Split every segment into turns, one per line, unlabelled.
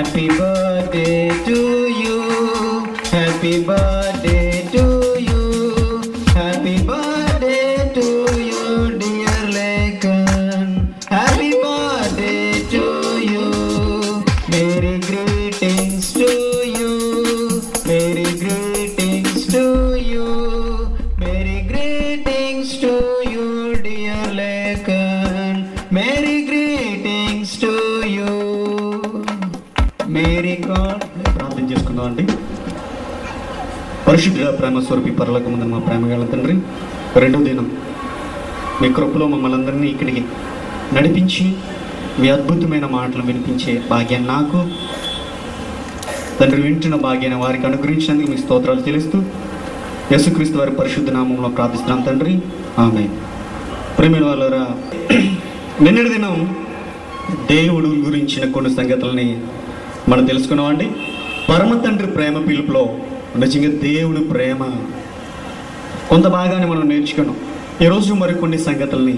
Happy birthday to you. Happy birthday to you. Happy birthday to you, dear Lekan. Happy birthday to you. Merry greetings to you. Merry greetings to you. Merry greetings to you, dear Lekan. Merry greetings to you. Merry God. ప్రార్థన చేసుకుందాం అండి. పరిశుద్ధ ప్రేమ స్వరూపి పరలోకమందున మా ప్రేమగల తండ్రి, రెండో దినం మీ కృపలో మమ్మల్ని అందరినీ ఇక్కడికి నడిపించి మీ అద్భుతమైన మాటలు వినిపించే భాగ్యాన్ని నాకు తండ్రి వింటున్న భాగ్యాన్ని వారికి అనుగ్రహించినందుకు మీ స్తోత్రాలు చెల్లిస్తూ యేసుక్రీస్తు వారి పరిశుద్ధ నామంలో ప్రార్థిస్తున్నాం తండ్రి, ఆమేన్. ప్రేమైన వాళ్ళరా, నిన్నటి దినం దేవుడు గురించిన కొన్ని సంగతులని మనం తెలుసుకున్నామండి. పరమ తండ్రి ప్రేమ పిలుపులో నిజంగా దేవుడు ప్రేమ కొంత భాగాన్ని మనం నేర్చుకున్నాం. ఈరోజు మరికొన్ని సంగతుల్ని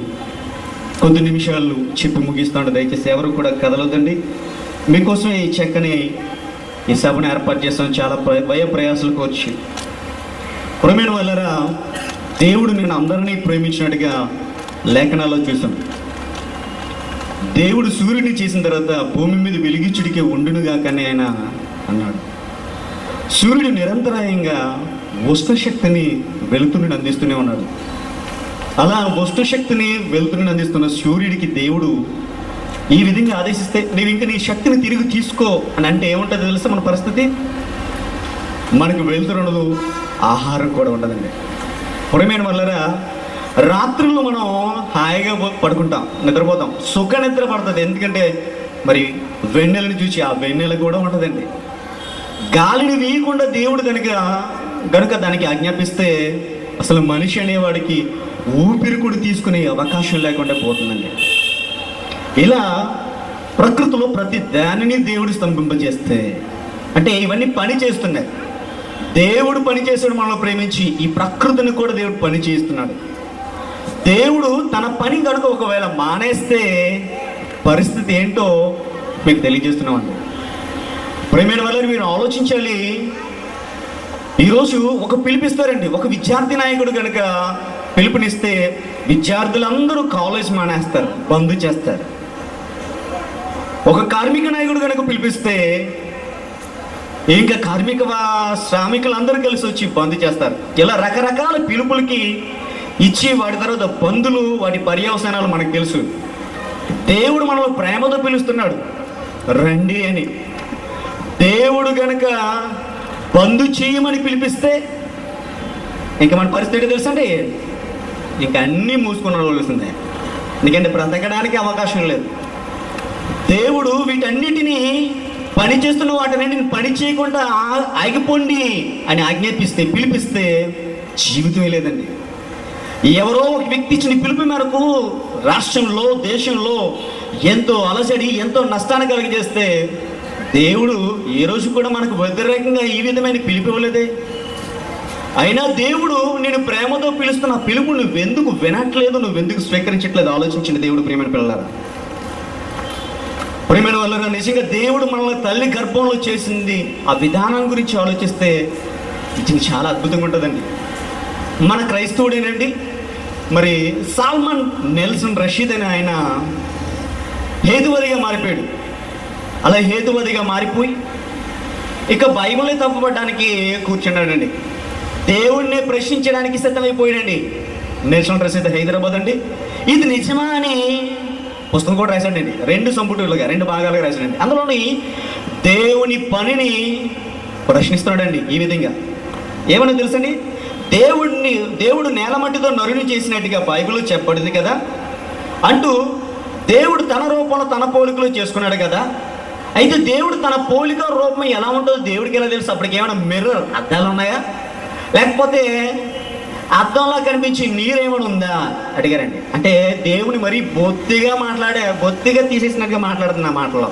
కొద్ది నిమిషాలు చెప్పి ముగిస్తాడు. దయచేసి ఎవరు కూడా కదలొద్దండి. మీకోసం ఈ చక్కని ఈ సభను ఏర్పాటు చేస్తాం. చాలా భయ ప్రయాసాలకు వచ్చి ప్రేమైన వాళ్ళరా, దేవుడు నేను అందరినీ ప్రేమించినట్టుగా లేఖనాల్లో చూసాం. దేవుడు సూర్యుడిని చేసిన తర్వాత భూమి మీద వెలిగించుడికే ఉండునుగా కానీ ఆయన అన్నాడు. సూర్యుడు నిరంతరాయంగా ఉష్ణశక్తిని వెలుతురుని అందిస్తూనే ఉన్నాడు. అలా ఉష్ణశక్తిని వెలుతురుని అందిస్తున్న సూర్యుడికి దేవుడు ఈ విధంగా ఆదేశిస్తే నీవు ఇంకా నీ శక్తిని తిరిగి తీసుకో అని అంటే ఏముంటుందో తెలుసా? మన పరిస్థితి, మనకు వెలుతురు ఉండదు, ఆహారం కూడా ఉండదండి. ప్రియమైన వాళ్ళరా, రాత్రుల్లో మనం హాయిగా పడుకుంటాం, నిద్రపోతాం, సుఖ నిద్ర పడుతుంది. ఎందుకంటే మరి వెన్నెలని చూసి ఆ వెన్నెల కూడా ఉండదండి. గాలిని వీయకుండా దేవుడు గనుక దానికి ఆజ్ఞాపిస్తే అసలు మనిషి అనేవాడికి ఊపిరి కూడా తీసుకునే అవకాశం లేకుండా పోతుందండి. ఇలా ప్రకృతిలో ప్రతి దానిని దేవుడు స్తంభింపజేస్తే అంటే ఇవన్నీ పని చేస్తున్నాయి. దేవుడు పని చేసాడు మనల్ని ప్రేమించి. ఈ ప్రకృతిని కూడా దేవుడు పని చేస్తున్నాడు. దేవుడు తన పని కనుక ఒకవేళ మానేస్తే పరిస్థితి ఏంటో మీకు తెలియజేస్తున్నామండి. ప్రేమైన వాళ్ళని మీరు ఆలోచించాలి. ఈరోజు ఒక పిలిపిస్తారండి, ఒక విద్యార్థి నాయకుడు కనుక పిలుపునిస్తే విద్యార్థులందరూ కాలేజ్ మానేస్తారు, బంద్ చేస్తారు. ఒక కార్మిక నాయకుడు కనుక పిలిపిస్తే ఇంకా శ్రామికులందరూ కలిసి వచ్చి బంద్ చేస్తారు. ఇలా రకరకాల పిలుపులకి ఇచ్చి వాటి తర్వాత బంధులు, వాటి పర్యవసానాలు మనకు తెలుసు. దేవుడు మనల్ని ప్రేమతో పిలుస్తున్నాడు, రండి అని. దేవుడు గనక బంధు చేయమని పిలిపిస్తే ఇంకా మన పరిస్థితి తెలుసు అండి, ఇంకా అన్నీ మూసుకుని ఉండవలసిందే. ఎందుకంటే బ్రతకడానికి అవకాశం లేదు. దేవుడు వీటన్నిటినీ పని చేస్తున్న వాటిని పని చేయకుండా ఆగిపోండి అని ఆజ్ఞాపిస్తే, పిలిపిస్తే జీవితమే లేదండి. ఎవరో ఒక వ్యక్తి ఇచ్చిన పిలుపు మేరకు రాష్ట్రంలో, దేశంలో ఎంతో అలసడి, ఎంతో నష్టాన్ని కలిగజేస్తే దేవుడు ఏ రోజు కూడా మనకు వ్యతిరేకంగా ఈ విధమైన పిలుపు ఇవ్వలేదే. అయినా దేవుడు నేను ప్రేమతో పిలుస్తున్న పిలుపు నువ్వెందుకు వినట్లేదు, నువ్వెందుకు స్వీకరించట్లేదు ఆలోచించిన దేవుడు. ప్రియమైన పిల్లలారా, ప్రియమైన వాళ్ళరా, నిజంగా దేవుడు మనల్ని తల్లి గర్భంలో చేసింది ఆ విధానం గురించి ఆలోచిస్తే నిజంగా చాలా అద్భుతంగా ఉంటుందండి. మన క్రైస్తవుడేనండి, మరి సాల్మన్ నెల్సన్ రషీద్ అని ఆయన హేతువాదిగా మారిపోయాడు. అలా హేతువాదిగా మారిపోయి ఇక బైబిల్ని తప్పుపడడానికి కూర్చున్నాడండి. దేవుడిని ప్రశ్నించడానికి సిద్ధమైపోయాడండి. నెల్సన్ రషీద్ హైదరాబాద్ అండి. ఇది నిజమా అని పుస్తకం కూడా రాశాడండి. 2 సంపుటాలుగా 2 భాగాలుగా రాశాడండి. అందులోని దేవుని పనిని ప్రశ్నిస్తున్నాడండి. ఈ విధంగా ఏమన్నా తెలుసండి, దేవుడు నేలమట్టితో నరుని చేసినట్టుగా బైబిల్లో చెప్పబడింది కదా అంటూ, దేవుడు తన రూపంలో తన పోలికలో చేసుకున్నాడు కదా. అయితే దేవుడు తన పోలిక రూపం ఎలా ఉంటుందో దేవుడికి ఎలా తెలుసు? అప్పటికి ఏమైనా మిర్రర్ అద్దాలు ఉన్నాయా, లేకపోతే అద్దంలా కనిపించి నీరేమైనా ఉందా అడిగారండి. అంటే దేవుని మరీ బొత్తిగా తీసేసినట్టుగా మాట్లాడుతున్న మాటలో,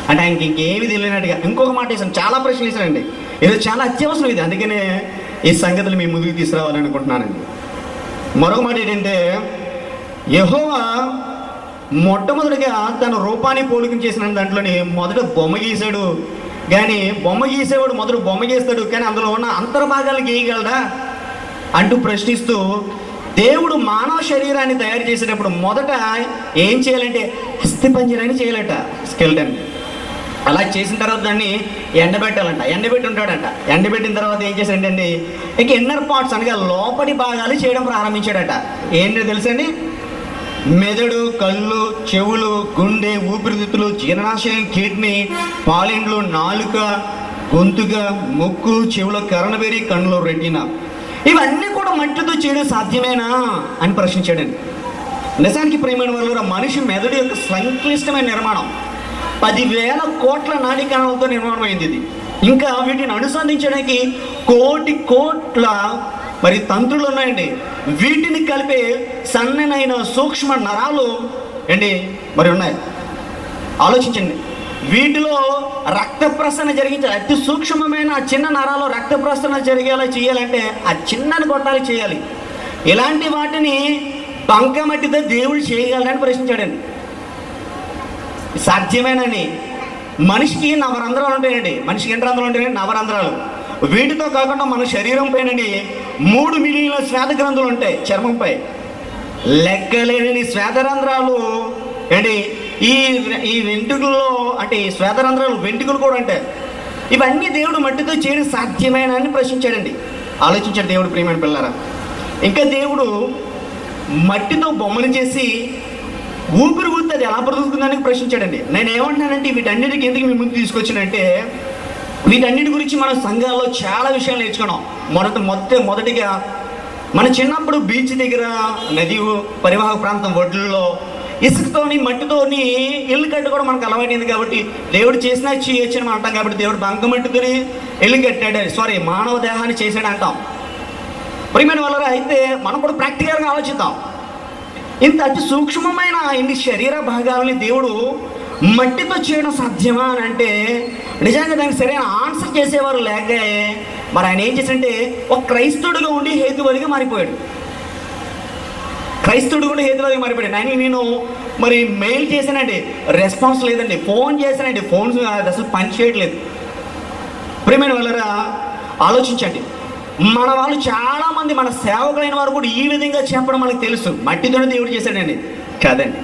అంటే ఆయనకి ఇంకేమి తెలియనట్టుగా ఇంకొక మాట వేసాను. చాలా ప్రశ్నలు వేసానండి. ఇది చాలా అత్యవసరం ఇది, అందుకనే ఈ సంగతులు మీ ముందుకు తీసుకురావాలనుకుంటున్నానండి. మరొక మాట ఏంటంటే, యెహోవా మొట్టమొదటిగా తన రూపాన్ని పోలికం చేసిన దాంట్లోని మొదట బొమ్మ గీశాడు. కానీ బొమ్మ గీసేవాడు మొదట బొమ్మ గీస్తాడు, కానీ అందులో ఉన్న అంతర్భాగాలు గీయగలడా అంటూ ప్రశ్నిస్తూ దేవుడు మానవ శరీరాన్ని తయారు చేసేటప్పుడు మొదట ఏం చేయాలంటే అస్థిపంజరాన్ని చేయాలట, స్కెల్టన్. అలా చేసిన తర్వాత దాన్ని ఎండబెట్టాలంట, ఎండబెట్టి ఉంటాడంట. ఎండబెట్టిన తర్వాత ఏం చేశాడండి, ఇక ఇన్నర్ పార్ట్స్ అనగా లోపటి భాగాలు చేయడం ప్రారంభించాడట. ఏంటో తెలుసండి, మెదడు, కళ్ళు, చెవులు, గుండె, ఊపిరితిత్తులు, జీర్ణాశయం, కిడ్నీ, పాలిండ్లు, నాలుక, గొంతుక, ముక్కు, చెవుల కరణబేరి, కన్నులో రెటీనా, ఇవన్నీ కూడా మట్టితో చేయడం సాధ్యమేనా అని ప్రశ్నించాడండి. నిజానికి ప్రియమైన వాళ్ళు, మనిషి మెదడు యొక్క సంక్లిష్టమైన నిర్మాణం 10,000 కోట్ల నాడీ కణాలతో నిర్మాణం అయింది ఇది. ఇంకా వీటిని అనుసంధించడానికి కోట్ల మరి తంత్రులు ఉన్నాయండి. వీటిని కలిపే సన్ననైన సూక్ష్మ నరాలు అండి మరి ఉన్నాయి. ఆలోచించండి, వీటిలో రక్త ప్రసరణ జరిగించాలి. అతి సూక్ష్మమైన ఆ చిన్న నరాలు రక్త ప్రసరణ జరిగేలా చేయాలంటే ఆ చిన్నని కొట్టాలి చేయాలి. ఇలాంటి వాటిని బంకమట్టితో దేవుడు చేయగలడని ప్రశ్నించాడండి. సాధ్యమేనని. మనిషికి నవరంధ్రాలు ఉంటాయండి. మనిషికి ఎన్ని రంధ్రాలు ఉంటాయండి? నవరంధ్రాలు. వీటితో కాకుండా మన శరీరం పైనండి 3 మిలియన్ల శ్వేత గ్రంథులు ఉంటాయి చర్మంపై. లెక్కలేని శ్వేతరంధ్రాలు ఏంటి ఈ వెంట్రుకల్లో, అంటే ఈ శ్వేతరంధ్రాలు వెంట్రుకలు కూడా ఉంటాయి. ఇవన్నీ దేవుడు మట్టితో చేయడం సాధ్యమేనా అని ప్రశ్నించాడండి. ఆలోచించాడు దేవుడు, ప్రియమైన పిల్లరా. ఇంకా దేవుడు మట్టితో బొమ్మను చేసి ఊపిరి ఊరితే అది ఎలా బ్రతుకుతుందని ప్రశ్నించాడండి. నేను ఏమంటున్నానంటే వీటన్నిటికి ఎందుకు మీ ముందు తీసుకొచ్చానంటే, వీటన్నిటి గురించి మన సంఘాల్లో చాలా విషయాలు నేర్చుకున్నాం. మొదటిగా మన చిన్నప్పుడు బీచ్ దగ్గర, నది పరివాహక ప్రాంతం ఒడ్లలో ఇసుకతోని మట్టితోని ఇల్లు కట్టుకోవడం మనకు అలవాటైంది. కాబట్టి దేవుడు చేసినా చేయొచ్చని మనం అంటాం. కాబట్టి దేవుడు బంకమట్టితోని ఇల్లు కట్టాడు, మానవ దేహాన్ని చేశాడు అంటాం. ప్రియమైన వాళ్ళ, అయితే మనం కూడా ప్రాక్టికల్గా ఆలోచిద్దాం. ఇంత అతి సూక్ష్మమైన ఇన్ని శరీర భాగాలని దేవుడు మట్టితో చేయడం సాధ్యమా అని అంటే, నిజంగా దానికి సరైన ఆన్సర్ చేసేవారు లేక మరి ఆయన ఏం చేశాడంటే ఒక క్రైస్తవుడిగా ఉండి హేతువాదిగా మారిపోయాడు. క్రైస్తవుడు కూడా హేతువాదిగా మారిపోయాడు. ఆయన నేను మరి మెయిల్ చేశానండి, రెస్పాన్స్ లేదండి. ఫోన్ చేశానండి, ఫోన్స్ అసలు పని చేయట్లేదు. ప్రియమైన వాళ్ళరా, ఆలోచించండి. మన వాళ్ళు చాలామంది, మన సేవకులైన వారు కూడా ఈ విధంగా చెప్పడం మనకు తెలుసు, మట్టితోనే దేవుడు చేశాడండి. కాదండి,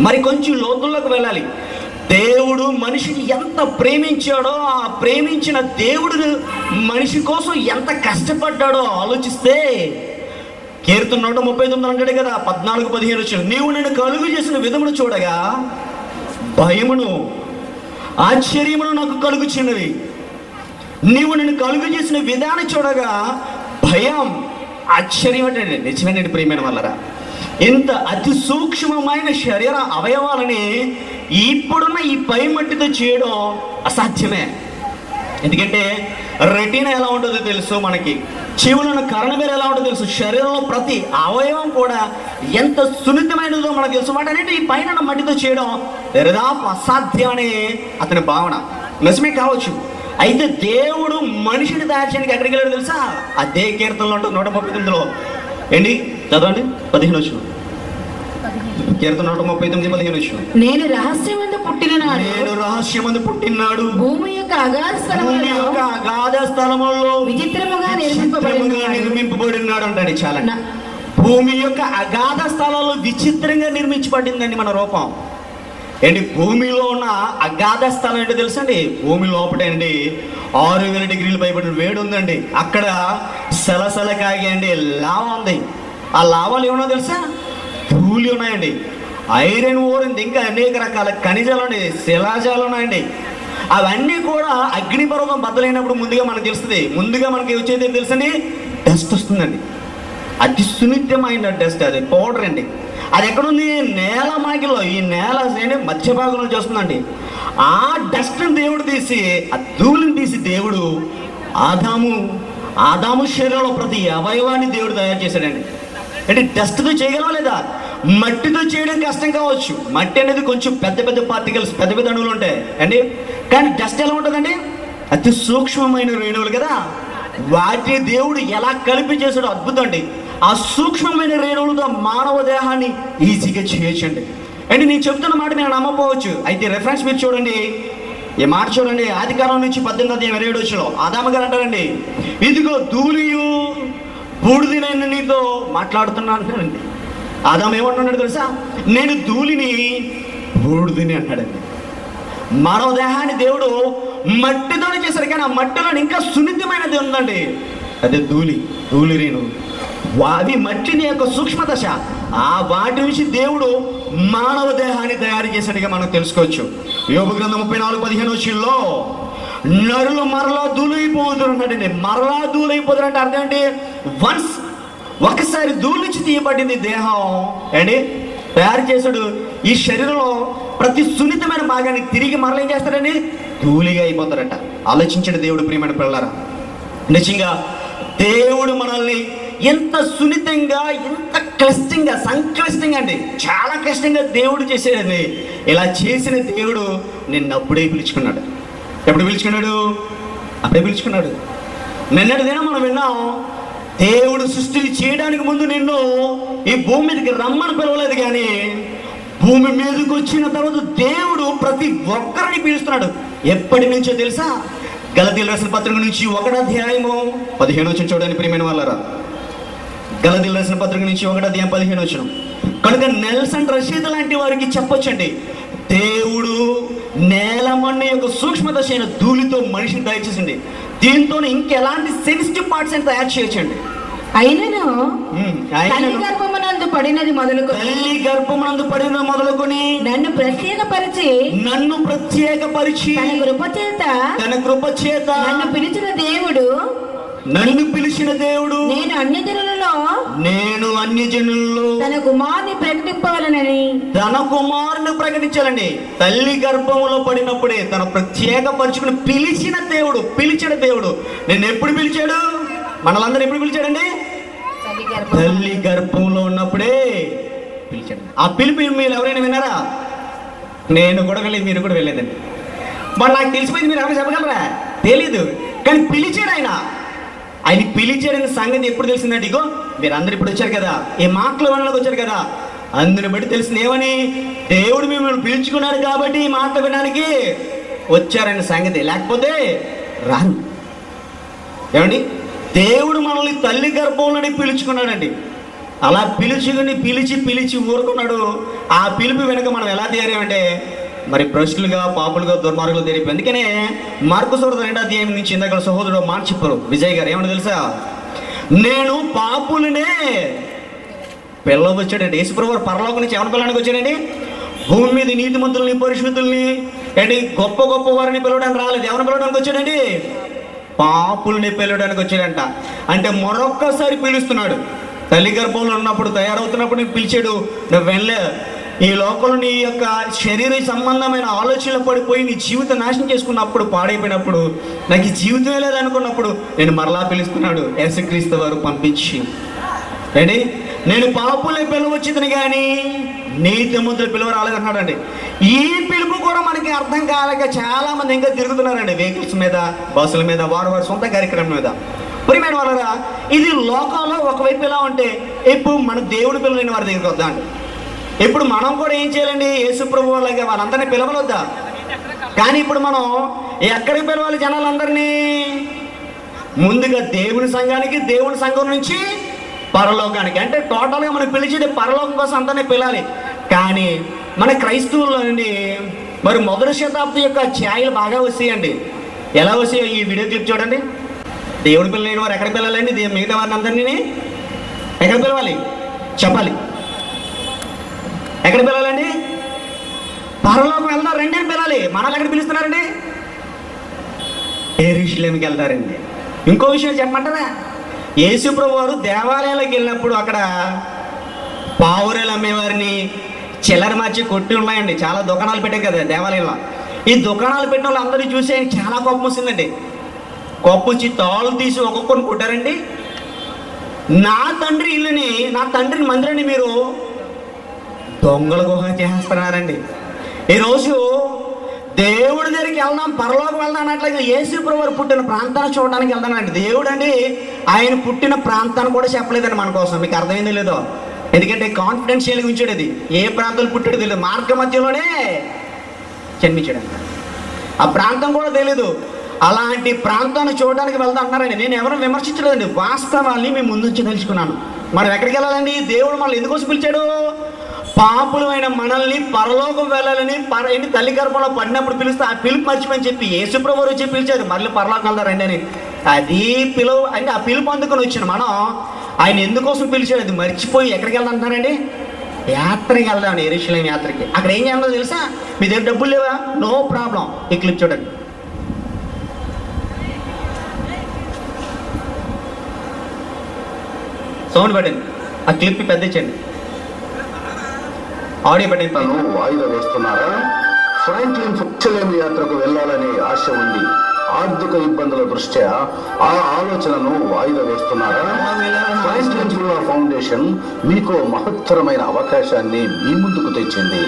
మరి కొంచెం లోతుల్లోకి వెళ్ళాలి. దేవుడు మనిషిని ఎంత ప్రేమించాడో, ఆ ప్రేమించిన దేవుడు మనిషి కోసం ఎంత కష్టపడ్డాడో ఆలోచిస్తే, కీర్తన 139 అంటాడు కదా, 14-15 వచ్చిన, నీవు నన్ను కలుగు చేసిన విధమును చూడగా భయమును ఆశ్చర్యమును నాకు కలుగుచున్నవి. నీవు నన్ను కలుగు చేసిన విధానం చూడగా భయం ఆశ్చర్యం అంటే నిజమేనండి. ప్రియమైన వాళ్ళరా, ఇంత అతి సూక్ష్మమైన శరీర అవయవాలని ఇప్పుడున్న ఈ పై మట్టితో చేయడం అసాధ్యమే. ఎందుకంటే రెటీనా ఎలా ఉంటుందో తెలుసు మనకి, చెవులను కరణబేర ఎలా ఉంటుందో తెలుసు, శరీరంలో ప్రతి అవయవం కూడా ఎంత సున్నితమైనదో మనకు తెలుసు. వాటన్నిటి ఈ పైన మట్టితో చేయడం దరిదాపు అసాధ్యం అనే అతని భావన. నిజమే కావచ్చు. అయితే దేవుడు మనిషిని తయారు చేయడానికి ఎక్కడికి వెళ్ళాడు తెలుసా? అదే కీర్తనలో ఉంటుంది 139లో. ఏంటి చదవండి, 15 వచ్చిన కీర్తన 139:15 వచ్చిన,
నేను రహస్యమందు
పుట్టినాడు
భూమి యొక్క
అగాధ స్థలములో
విచిత్రముగా
నిర్మింపబడినాడు అంటాడు. చాలా భూమి యొక్క అగాధ స్థలాల్లో విచిత్రంగా నిర్మించబడిందండి మన రూపం. ఏంటి భూమిలో ఉన్న అగాధ స్థలం ఏంటో తెలుసండి? భూమి లోపటే అండి 6000 డిగ్రీలు పైబడిన వేడి ఉందండి. అక్కడ సలసల కాగి అండి లావా ఉంది. ఆ లావాలు ఏమన్నా తెలుసా? ధూళి ఉన్నాయండి, ఐరన్ ఓర్ ఉంది, ఇంకా అనేక రకాల ఖనిజాలు ఉన్నాయి, శిలాజాలు ఉన్నాయండి. అవన్నీ కూడా అగ్నిపర్వతం బద్దలైనప్పుడు ముందుగా మనకు తెలుస్తుంది. ముందుగా మనకి వచ్చేది తెలుసండి, డస్ట్ వస్తుందండి. అతి సున్నితమైన డస్ట్, అది పౌడర్ అండి. అది ఎక్కడుంది? నేల మాగిలో, ఈ నేల మధ్య భాగంలో చేస్తుందండి. ఆ డస్ట్ని దేవుడు తీసి, ఆ ధూళిని తీసి దేవుడు ఆదాము శరీరంలో ప్రతి అవయవాన్ని దేవుడు తయారు చేశాడండి. అంటే డస్ట్తో చేయగలవా లేదా? మట్టితో చేయడం కష్టం కావచ్చు. మట్టి అనేది కొంచెం పెద్ద పెద్ద పార్టికల్స్, పెద్ద పెద్ద అణువులు ఉంటాయి అండి. కానీ డస్ట్ ఎలా ఉంటుందండి? అతి సూక్ష్మమైన రేణువులు కదా. వాటిని దేవుడు ఎలా కలిపి చేశాడో అద్భుతం అండి. ఆ సూక్ష్మమైన రేణువులతో మానవ దేహాన్ని ఈజీగా చేయొచ్చండి. అంటే నేను చెప్తున్న మాట మీరు నమ్మకపోవచ్చు. అయితే రెఫరెన్స్ మీరు చూడండి, ఈ మాట చూడండి. ఆదికాండం నుంచి 18:27 ఆదాము గారు అంటారండి, ఇదిగో ధూళియు బూడిదైన నీతో మాట్లాడుతున్నాను అంటాడండి. ఆదాము ఏమంటున్నాడు తెలుసా? నేను ధూళిని బూడిదని అంటాడండి. మానవ దేహాన్ని దేవుడు మట్టితోనే చేశారు, కానీ ఆ మట్టిలో ఇంకా సున్నితమైనది ఉందండి, అదే ధూళి రేణు. అవి మట్టిని యొక్క సూక్ష్మ దశ. ఆ వాటి నుంచి దేవుడు మానవ దేహాన్ని తయారు చేశాడుగా మనం తెలుసుకోవచ్చు. యోబు గ్రంథం 34:15 నరులు మరలా ధూళైపోతున్నాడండి. మరలా ధూళైపోతారంటే అర్థం ఏంటి? ఒకసారి ధూళి నుంచి తీయబడింది దేహం అండి, తయారు చేశాడు. ఈ శరీరంలో ప్రతి సున్నితమైన భాగాన్ని తిరిగి మరలా ఏం చేస్తాడండి? ధూళిగా అయిపోతారట. ఆలోచించండి దేవుడు ప్రియమైన పిల్లలారా. నిజంగా దేవుడు మనల్ని ఎంత సున్నితంగా, ఎంత క్లిష్టంగా, సంక్లిష్టంగా అండి, చాలా కష్టంగా దేవుడు చేసేదండి. ఇలా చేసిన దేవుడు నిన్ను అప్పుడే పిలుచుకున్నాడు. ఎప్పుడు పిలుచుకున్నాడు? అప్పుడే పిలుచుకున్నాడు. నిన్నటి దినం మనం విన్నాం, దేవుడు సృష్టి చేయడానికి ముందు నిన్ను ఈ భూమి మీదకి రమ్మని పిలవలేదు, కానీ భూమి మీదకి వచ్చిన తర్వాత దేవుడు ప్రతి ఒక్కరిని పిలుస్తున్నాడు. ఎప్పటి నుంచో తెలుసా? గలతీయులకు రాసిన పత్రిక నుంచి 1:15 చూడండి ప్రియమైన వాళ్ళారా. గలతీయులకు రాసిన పత్రిక నుంచి 1:15. కనుక నెల్సన్ రషీద్ లాంటి వారికి చెప్పొచ్చండి, దేవుడు నేల మన్ను యొక్క సూక్ష్మ దశ అయిన ధూళితో మనిషిని తయారు చేసింది. దీంతో ఇంకెలాంటి సెన్సిటివ్ పార్ట్స్ అని తయారు చేయొచ్చండి.
అయినను తల్లి గర్భమునందు పడినది మొదలుకొని నన్ను ప్రత్యేకపరిచి తన కృప చేత నన్ను పిలిచిన దేవుడు నేను అన్య జనులలో తన కుమారుని ప్రకటించాలండి. తల్లి గర్భములో పడినప్పుడే తన ప్రత్యేకపరుచుకుని పిలిచిన దేవుడు. నేను ఎప్పుడు పిలిచాడు? మనలందరూ ఎప్పుడు పిలిచాడండి? తల్లి గర్భంలో ఉన్నప్పుడే పిలిచాడు. ఆ పిలుపు మీరు ఎవరైనా విన్నారా? నేను కూడా వెళ్ళేది, మీరు కూడా వెళ్ళేదండి. మరి నాకు తెలిసిపోయింది, మీరు ఎవరైనా చెప్పగలరా? తెలీదు. కానీ పిలిచాడు ఆయన పిలిచాడని సంగతి ఎప్పుడు తెలిసిందండి? ఇగో మీరు అందరు ఇప్పుడు వచ్చారు కదా, ఈ మాటలు వినడానికి వచ్చారు కదా, అందుని బట్టి తెలిసింది ఏమని? దేవుడు మిమ్మల్ని పిలుచుకున్నాడు కాబట్టి ఈ మాటలు వినడానికి వచ్చారనే సంగతి. లేకపోతే రాను. ఏమండి, దేవుడు మనల్ని తల్లి గర్భంలోనే పిలుచుకున్నాడండి. అలా పిలిచి ఊరుకున్నాడు. ఆ పిలుపు వెనుక మనం ఎలా తయారామంటే మరి భ్రష్టులుగా, పాపులుగా, దుర్మార్గులు తెలిపి. అందుకనే మార్కు సువార్త 2వ నుంచి ఇందాక సహోదరుడు మాట చెప్పారు విజయ్ గారు. ఏమన్నా తెలుసా? నేను పాపులనే పిల్లవచ్చాడండి. యేసుప్రభువు పరలోకం నుంచి ఎవరి పిల్లడానికి వచ్చాడండి? భూమి మీద నీతిమంతుల్ని, పరిశుద్ధుల్ని, ఏంటి గొప్ప వారిని పిలవడానికి రాలేదు. ఎవరిని పిలవడానికి వచ్చాడండి? పాపుల్ని పిలవడానికి వచ్చాడంట. అంటే మరొక్కసారి పిలుస్తున్నాడు. తల్లి గర్భంలో ఉన్నప్పుడు, తయారవుతున్నప్పుడు నీకు పిలిచాడు, నువ్వు వెళ్ళే ఈ లోకంలో నీ యొక్క శరీర సంబంధమైన ఆలోచనలు పడిపోయి నీ జీవితం నాశనం చేసుకున్నప్పుడు, పాడైపోయినప్పుడు, నాకు ఈ జీవితమే లేదనుకున్నప్పుడు నేను మరలా పిలుస్తున్నాడు యేసుక్రీస్తు వారు పంపించి. ఏంటి? నేను పాపుల్ని పిలవచ్చిందని కానీ నీతిమంతులు పిలువ రాలేదన్నాడండి. ఈ పిలుపు కూడా మనకి అర్థం కాలేక చాలా మంది ఇంకా తిరుగుతున్నారండి వెహికల్స్ మీద, బస్సుల మీద, వారి సొంత కార్యక్రమం మీద. ప్రియమైన వాళ్ళరా, ఇది లోకంలో ఒకవైపు ఎలా ఉంటే, ఇప్పుడు మన దేవుడు పిల్లలైన వారి దగ్గరికి వద్దా అండి. ఇప్పుడు మనం కూడా ఏం చేయాలండి? యేసు ప్రభువు లాగా వాళ్ళందరినీ పిలవలొద్దా? కానీ ఇప్పుడు మనం ఎక్కడికి పిలవాలి జనాలందరినీ? ముందుగా దేవుని సంఘానికి, దేవుని సంఘం నుంచి పరలోకానికి. అంటే టోటల్గా మనం పిలిచేది పరలోకం కోసం అందరినీ పిలాలి. కానీ మన క్రైస్తవుల్లో అండి మరి మొదటి శతాబ్ది యొక్క ఛాయలు బాగా వస్తాయండి. ఎలా వస్తాయో ఈ వీడియో క్లిప్ చూడండి. దేవుడి పిల్లలైన వారు ఎక్కడ పిలవాలండి? మిగతా వారిని అందరినీ ఎక్కడ పిలవాలి? చెప్పాలి. ఎక్కడ పిలవాలండి? పరలోకం వెళ్దాం రండి అని పిలాలి. మనల్ని ఎక్కడ పిలుస్తున్నారండి? యెరూషలేముకి వెళ్తారండి. ఇంకో విషయం చెప్పమంటారా? యేసు ప్రభు వారు దేవాలయాలకు వెళ్ళినప్పుడు అక్కడ పావురాలు అమ్మేవారిని, చిల్లర మార్చి కొట్టి ఉన్నాయండి. చాలా దుకాణాలు పెట్టాయి కదా దేవాలయంలో. ఈ దుకాణాలు పెట్టిన వాళ్ళు అందరూ చూసి ఆయన చాలా కోపం వస్తుందండి. కోపం వచ్చి తాళ్ళు తీసి ఒక్కొక్కరిని కొట్టారండి. నా తండ్రి ఇల్లుని, నా తండ్రిని మందిరాన్ని మీరు దొంగల గుహ చేస్తున్నారండి. ఈరోజు దేవుడి దగ్గరికి వెళ్దాం, పరలోకం వెళ్దాం అన్నట్లయితే యేసు ప్రభువు పుట్టిన ప్రాంతాన్ని చూడడానికి వెళ్దానండి. దేవుడు అండి ఆయన పుట్టిన ప్రాంతాన్ని కూడా చెప్పలేదండి మన కోసం. మీకు అర్థమైందో లేదో? ఎందుకంటే కాన్ఫిడెన్షియల్గా ఉంచాడు. అది ఏ ప్రాంతంలో పుట్టాడో తెలియదు, మార్గ మధ్యలోనే జన్మించాడు. ఆ ప్రాంతం కూడా తెలీదు. అలాంటి ప్రాంతాన్ని చూడడానికి వెళ్తా అంటున్నారండి. నేను ఎవరు విమర్శించలేదండి, వాస్తవాన్ని మేము ముందు నుంచి తెలుసుకున్నాను. మనం ఎక్కడికి వెళ్ళాలండి? దేవుడు మనల్ని ఎందుకోసం పిలిచాడు? పాపులమైన మనల్ని పరలోకం వెళ్ళాలని తల్లి గర్భంలో పడినప్పుడు పిలిస్తే ఆ పిలుపు మర్చిపోని చెప్పి యేసుప్రభువు వచ్చి పిలిచారు, మళ్ళీ పరలోకం వెళ్తారండి అని. అది పిలువ అంటే ఆ పిలుపు అందుకొని వచ్చిన మనం ఆయన ఎందుకోసం పిలిచాడు అది మర్చిపోయి ఎక్కడికి వెళ్దాం అంటున్నారండి? యాత్రకి వెళ్దాం, యెరూషలేము యాత్రకి. అక్కడ ఏం చేయాలో తెలుసా? మీ దగ్గర డబ్బులు లేవా? నో ప్రాబ్లం, ఈ క్లిప్ చూడండి. సౌండ్ పెట్టండి, ఆ క్లిప్ పెద్ద ఇచ్చండి, ఆడియో పెట్టండి.
వాయిదా వేస్తున్నారా? ఫ్రాంక్లిన్ యెరూషలేము యాత్రకు వెళ్ళాలనే ఆశ ఉంది, ఆర్థిక ఇబ్బందుల దృష్ట్యా ఆ ఆలోచనను వాయిదా వేస్తున్నారా? ఫ్రాంక్లిన్ ఫౌండేషన్ మీకు మహత్తరమైన అవకాశాన్ని మీ ముందుకు తెచ్చింది.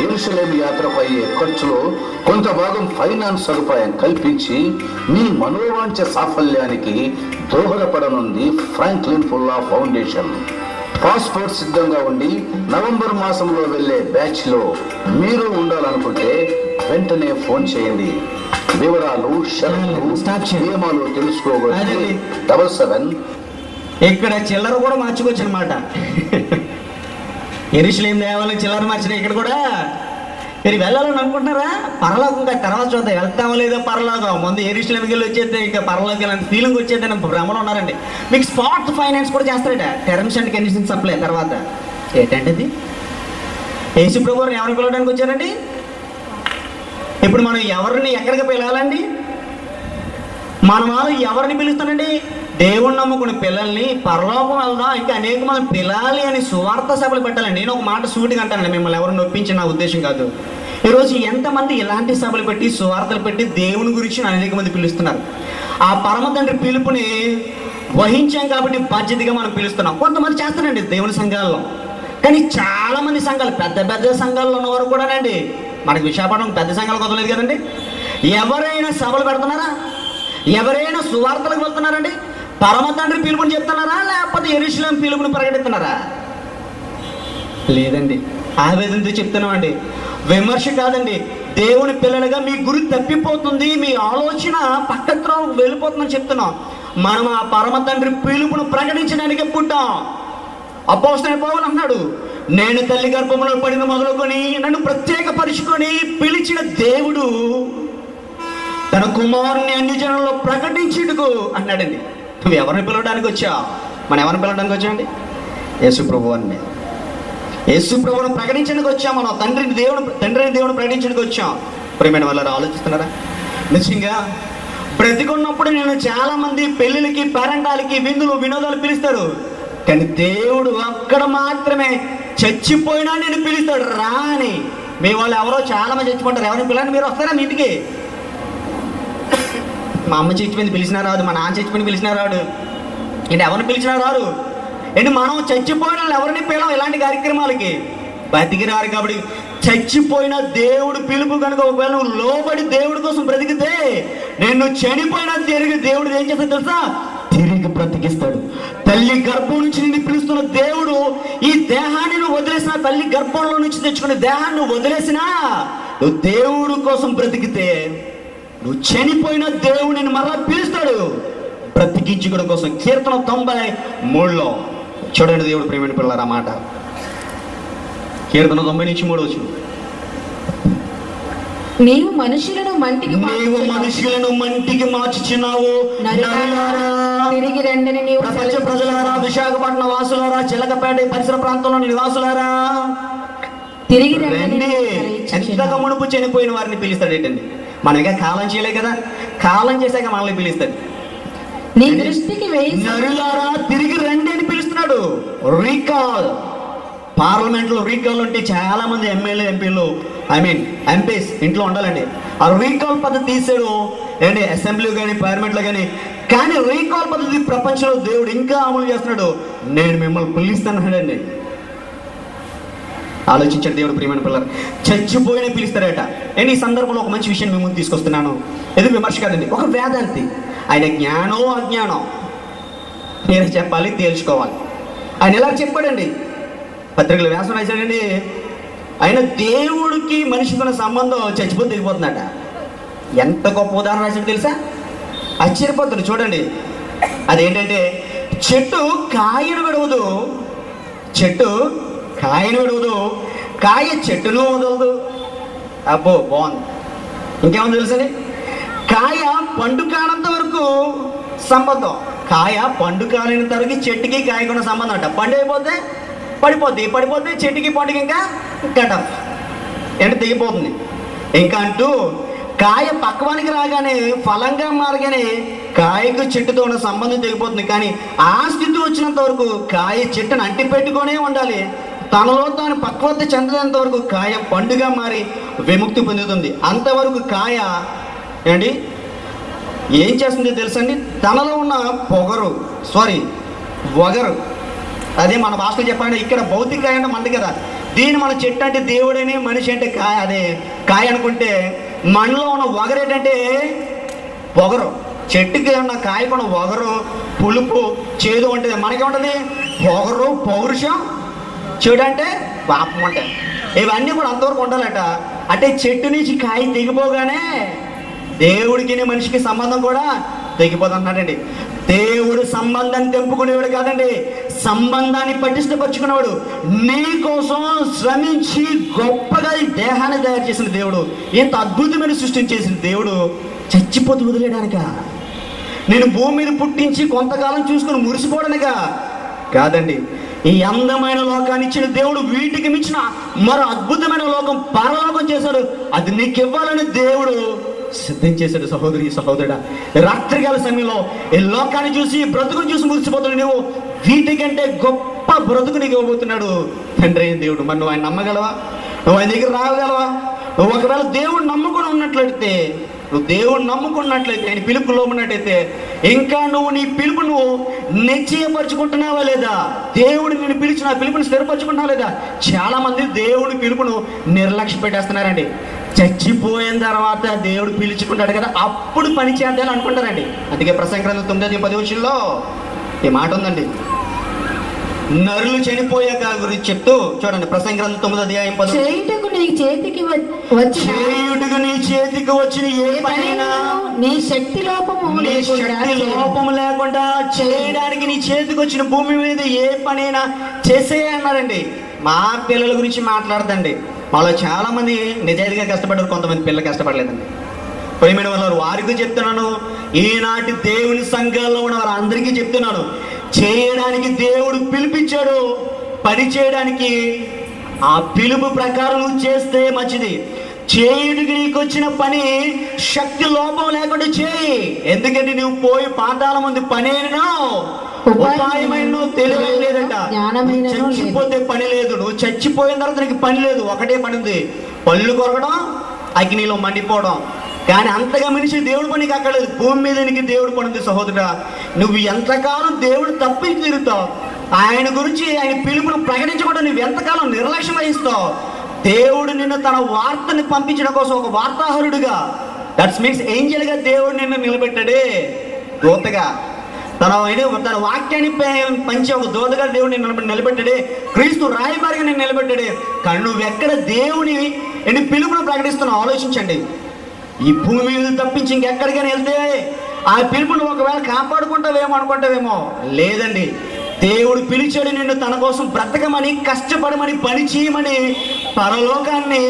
యెరూషలేము యాత్రకు అయ్యే ఖర్చులో కొంత భాగం ఫైనాన్స్ సదుపాయం కల్పించి మీ మనోవాంఛ సాఫల్యానికి దోహదపడనుంది ఫ్రాంక్లిన్ ఫౌండేషన్. పాస్పోర్ట్ సిద్ధంగా ఉండి నవంబర్ మాసంలో వెళ్లే బ్యాచ్ లో మీరు ఉండాలనుకుంటే వెంటనే ఫోన్ చేయండి. వివరాలు, షరతులు, నియమాలు తెలుసుకోవచ్చు. 77.
ఇక్కడ చిల్లర కూడా మార్చుకోవచ్చు అనమాట. యెరూషలేము దేవాలయం చిల్లర మార్చిన ఇక్కడ కూడా మీరు వెళ్ళాలని అనుకుంటున్నారా? పరలోకం ఇంకా తర్వాత చూద్దాం, వెళ్తామో లేదో పరలోకం. ముందు యెరూషలేముకి వెళ్ళి వచ్చేస్తే ఇంకా పరలోకి వెళ్ళాలని ఫీలింగ్ వచ్చేద్దని భ్రమలో ఉన్నారండి. మీకు స్పాట్ ఫైనాన్స్ కూడా చేస్తారట, టర్మ్స్ అండ్ కండిషన్స్ అప్లై. తర్వాత ఏంటంటే ఇది యేసుప్రభువుని ఎవరిని పిలవడానికి వచ్చారండి? ఇప్పుడు మనం ఎవరిని ఎక్కడికి పిలవాలండి? మన వాళ్ళు ఎవరిని పిలుస్తానండి? దేవుణ్ణి నమ్ముకుని పిల్లల్ని పరలోకం వెళ్దాం, ఇంకా అనేక మంది పిలాలి అని సువార్త సభలు పెట్టాలండి. నేను ఒక మాట సూటిగా అంటానండి, మిమ్మల్ని ఎవరు నొప్పించిన నా ఉద్దేశం కాదు. ఈరోజు ఎంతమంది ఇలాంటి సభలు పెట్టి సువార్తలు పెట్టి దేవుని గురించి అనేక మంది పిలుస్తున్నారు. ఆ పరమ తండ్రి పిలుపుని వహించాం కాబట్టి బాధ్యతగా మనం పిలుస్తున్నాం. కొంతమంది చేస్తారండి దేవుని సంఘాల్లో, కానీ చాలా మంది సంఘాలు పెద్ద పెద్ద సంఘాల్లో ఉన్నవారు కూడానండి, మనకి విశాఖపట్నం పెద్ద సంఘాలు కుదరలేదు కదండి, ఎవరైనా సభలు పెడుతున్నారా? ఎవరైనా సువార్తలకు వెళ్తున్నారండి? పరమ తండ్రి పిలుపుని చెప్తున్నారా, లేకపోతే యెరూషలేము పిలుపుని ప్రకటిస్తున్నారా? లేదండి. ఆవేదనతో చెప్తున్నామండి, విమర్శ కాదండి. దేవుని పిల్లలుగా మీ గురి తప్పిపోతుంది, మీ ఆలోచన పక్కత్రో వెళ్ళిపోతుందని చెప్తున్నాం. మనం ఆ పరమ తండ్రి పిలుపును ప్రకటించడానికి పుట్టాం. అపోస్తలుడైన పౌలు అన్నాడు, నేను తల్లి గర్భంలో పడిన మొదలుకొని నన్ను ప్రత్యేకపరుచుకొని పిలిచిన దేవుడు తన కుమారుని అన్ని జనంలో ప్రకటించుటకు అన్నాడండి. నువ్వు ఎవరిని పిలవడానికి వచ్చావు? మనం ఎవరిని పిలవడానికి వచ్చామండి? యేసుప్రభు అని. యేసుప్రభుని ప్రకటించడానికి వచ్చాం మనం. తండ్రిని దేవుని ప్రకటించడానికి వచ్చాం. ప్రియమైన వాళ్ళని ఆలోచిస్తున్నారా? నిజంగా బ్రతికున్నప్పుడు నేను చాలా మంది పెళ్ళిళ్ళకి, పేరంటాలకి, విందులు, వినోదాలు పిలుస్తాడు, కానీ దేవుడు అక్కడ మాత్రమే చచ్చిపోయినా నేను పిలుస్తాడు రా అని. మీ వాళ్ళు ఎవరో చాలా మంది చచ్చిపోతారు, ఎవరిని పిల్లని మీరు వస్తారా మీ ఇంటికి? మా అమ్మ చచ్చిపోయింది పిలిచినా రాదు, మా నాన్న చచ్చిపోయింది పిలిచినా రాడు. ఏంటి ఎవరిని పిలిచినా రారు? ఏంటి మనం చచ్చిపోయిన ఎవరిని పిలవం ఇలాంటి కార్యక్రమాలకి? బతికిరారు కాబట్టి. చచ్చిపోయిన దేవుడు పిలుపు కనుక ఒకవేళ నువ్వు లోబడి దేవుడి కోసం బ్రతికితే, నేను చనిపోయినా తిరిగి దేవుడు ఏం చేస్తాడు తెలుసా? తిరిగి బ్రతికిస్తాడు. తల్లి గర్భం నుంచి నిన్ను పిలుస్తున్న దేవుడు ఈ దేహాన్ని నువ్వు వదిలేసినా, తల్లి గర్భంలో నుంచి తెచ్చుకునే దేహాన్ని నువ్వు వదిలేసినా, నువ్వు దేవుడు కోసం బ్రతికితే, నువ్వు చనిపోయిన దేవుడిని మరలా పిలుస్తాడు బ్రతికించుకోవడం కోసం. కీర్తన 93లో చూడండి దేవుడు ప్రియమైన పిల్లల మాట. కీర్తన 90:3
నీవు మనుషులను మంటికి మార్చుచున్నావు, తిరిగి రండని నీవు.
ప్రపంచ ప్రజలారా, విశాఖపట్నం వాసులారా, చిలకపేట పరిసర ప్రాంతంలో నివాసులారా, తిరిగి రండి. ఎంతగా మునుపు చనిపోయిన వారిని పిలుస్తాడు. ఏంటండి మనం ఇంకా కాలం చేయలే కదా, కాలం చేశాక మనల్ని పిలుస్తాడు.
నీ దృష్టికి
నరులారా తిరిగి రండి అని పిలుస్తున్నాడు. రీకాల్. పార్లమెంట్ లో రీకాల్ ఉంటే చాలా మంది ఎమ్మెల్యే, ఎంపీలు, ఎంపీస్ ఇంట్లో ఉండాలండి. ఆ రీకాల్ పద్ధతి తీసాడు ఏంటి అసెంబ్లీ కానీ పార్లమెంట్లో కానీ రీకాల్ పద్ధతి ప్రపంచంలో దేవుడు ఇంకా అమలు చేస్తున్నాడు. నేను మిమ్మల్ని పిలుస్తానండి. ఆలోచించండి దేవుడు ప్రియమైన పిల్లలు. చచ్చిపోయిన పిలుస్తారట. నేను ఈ సందర్భంలో ఒక మంచి విషయం మీ ముందు తీసుకొస్తున్నాను. ఇది విమర్శ కాదండి, ఒక వేదాంతి. ఆయన జ్ఞానో అజ్ఞానం మీరే చెప్పాలి, తేల్చుకోవాలి. ఆయన ఎలా చెప్పాడండి, పత్రికలు వ్యాసం రాశాడండి. ఆయన దేవుడికి మనిషికి ఉన్న సంబంధం చచ్చిపోతే తెగిపోతుందట. ఎంత గొప్ప ఉదాహరణ రాశాడు తెలుసా? ఆశ్చర్యపోతుంది చూడండి. అదేంటంటే చెట్టు కాయను విడవదు, చెట్టు కాయను విడవదు, కాయ చెట్టును వదలదు. అబ్బో బాగుంది. ఇంకేమో తెలుసండి, కాయ పండు కానంత వరకు సంబంధం, కాయ పండు కాలేనంత వరకు చెట్టుకి కాయకున్న సంబంధం అంట. పండు అయిపోతే పడిపోద్ది, పడిపోతే చెట్టుకి పండుగ ఇంకా కట్ ఆఫ్ అంటే తెగిపోతుంది. ఇంకా అంటూ కాయ పక్వానికి రాగానే ఫలంగా మారగానే కాయకు చెట్టుతో ఉన్న సంబంధం తెగిపోతుంది. కానీ ఆ స్థితి వచ్చినంత వరకు కాయ చెట్టును అంటి పెట్టుకొనే ఉండాలి. తనలో తాను పక్వత చెందేంత వరకు కాయ పండుగ మారి విముక్తి పొందుతుంది. అంతవరకు కాయ ఏంటి ఏం చేస్తుందో తెలుసండి, తనలో ఉన్న వగరు, అదే మన భాషలో చెప్పాలంటే ఇక్కడ భౌతిక కాయ అంటే మంది కదా, దీన్ని మన చెట్టు అంటే దేవుడని, మనిషి అంటే కాయ, అదే కాయ అనుకుంటే మనలో ఉన్న వగరు ఏంటంటే పొగరు. చెట్టుకి ఉన్న కాయకున్న వగరు, పులుపు, చేదు ఉంటుంది. మనకేముంటుంది పొగరు, పౌరుషం, చెడు అంటే పాపం అంటే ఇవన్నీ కూడా అంతవరకు ఉండాలట. అంటే చెట్టు నుంచి కాయ తెగిపోగానే దేవుడికి మనిషికి సంబంధం కూడా తెగిపోతుంటున్నాడండి. దేవుడు సంబంధాన్ని తెంపుకునేవాడు కాదండి, సంబంధాన్ని పటిష్టపరుచుకునేవాడు. నీ కోసం శ్రమించి గొప్పగా ఈ దేహాన్ని తయారు చేసిన దేవుడు, ఇంత అద్భుతమైన సృష్టిని చేసిన దేవుడు చచ్చిపోతూ వదిలేయడానిక, నేను భూమి మీద పుట్టించి కొంతకాలం చూసుకుని మురిసిపోవడానికా కాదండి. ఈ అందమైన లోకాన్ని ఇచ్చిన దేవుడు వీటికి మించిన మరో అద్భుతమైన లోకం పరలోకం చేశాడు. అది నీకు ఇవ్వాలని దేవుడు సిద్ధం చేశాడు. సహోదరి సహోదరుడా, రాత్రికాల సమయంలో ఈ లోకాన్ని చూసి బ్రతుకుని చూసి మురిసిపోతున్నాడు. నువ్వు వీటికంటే గొప్ప బ్రతుకు నీకు ఇవ్వబోతున్నాడు తండ్రి అయిన దేవుడు. మరి నువ్వు ఆయన నమ్మగలవా? నువ్వు ఆయన దగ్గర రాగలవా? నువ్వు ఒకవేళ దేవుడు నమ్ముకుని ఉన్నట్లయితే, నువ్వు దేవుడు నమ్ముకున్నట్లయితే, ఆయన పిలుపు లోబడినట్టయితే, ఇంకా నువ్వు నీ పిలుపు నువ్వు నిశ్చయపరుచుకుంటున్నావా లేదా? దేవుడు నేను పిలిచిన పిలుపుని స్థిరపరచుకుంటున్నావా లేదా? చాలా మంది దేవుడి పిలుపును నిర్లక్ష్య పెట్టేస్తున్నారండి. చచ్చిపోయిన తర్వాత దేవుడు పిలుచుకుంటాడు కదా, అప్పుడు పని చేద్దామని అనుకుంటారండి. అందుకే ప్రసంగి గ్రంథం 9:10 ఈ మాట ఉందండి. నరులు చనిపోయాక గురించి చెప్తూ చూడండి, ప్రసంగి గ్రంథం 9:10
చేయుటకు నీ చేతికి
వచ్చిన ఏ పనైనా
నీ శక్తి
లోపము లేకుండా చేయడానికి నీ చేతికి వచ్చిన భూమి మీద ఏ పనైనా చేసే అన్నారండి. మా పిల్లల గురించి మాట్లాడదండి. వాళ్ళు చాలా మంది నిజాయితీగా కష్టపడ్డారు, కొంతమంది పిల్లలు కష్టపడలేదండి. ప్రేమైన వాళ్ళు వారికి చెప్తున్నాను, ఈనాటి దేవుని సంఘాల్లో ఉన్న వారు అందరికీ చెప్తున్నాను, చేయడానికి దేవుడు పిలిపించాడు. పని చేయడానికి ఆ పిలుపు ప్రకారం నువ్వు చేస్తే మంచిది. చేయుడికి నీకు వచ్చిన పని శక్తి లోపం లేకుండా చేయి. ఎందుకంటే నువ్వు పోయి పాతాల ముందు పనేనో ఉపాయమైన తెలివైన లేదంట. చచ్చిపోతే పని లేదు, నువ్వు చచ్చిపోయిన తర్వాత నీకు పని లేదు. ఒకటే పని ఉంది, పళ్ళు కొరకడం, అగ్నిలో మండిపోవడం. కానీ అంతగా మనిషి దేవుడు పనికి అక్కర్లేదు. భూమి మీద నీకు దేవుడు పని ఉంది సహోదరుడా. నువ్వు ఎంతకాలం దేవుడు తప్పించి తిరుగుతావు, ఆయన గురించి ఆయన పిలుపును ప్రకటించకుండా నువ్వు ఎంతకాలం నిర్లక్ష్యం వహిస్తావు. దేవుడు నిన్ను తన వార్తని పంపించడం కోసం ఒక వార్తాహరుడుగా, దట్స్ మీన్స్ ఏంజల్గా దేవుడు నిన్ను నిలబెట్టాడే, దూతగా తన వాక్యాన్ని పంచి ఒక దూతగా దేవుడు నిన్ను నిలబెట్టాడే, క్రీస్తు రాయబారిగా నేను నిలబెట్టాడే. కానీ నువ్వు ఎక్కడ దేవుని పిలుపును ప్రకటిస్తున్నావు ఆలోచించండి. ఈ భూమి మీద తప్పించి ఇంకెక్కడికైనా వెళ్తే ఆ పిలుపును ఒకవేళ కాపాడుకుంటావేమో అనుకుంటావేమో, లేదండి. దేవుడు పిలిచాడు నిన్ను తన కోసం బ్రతకమని, కష్టపడమని, పని చేయమని, పరలోకాన్ని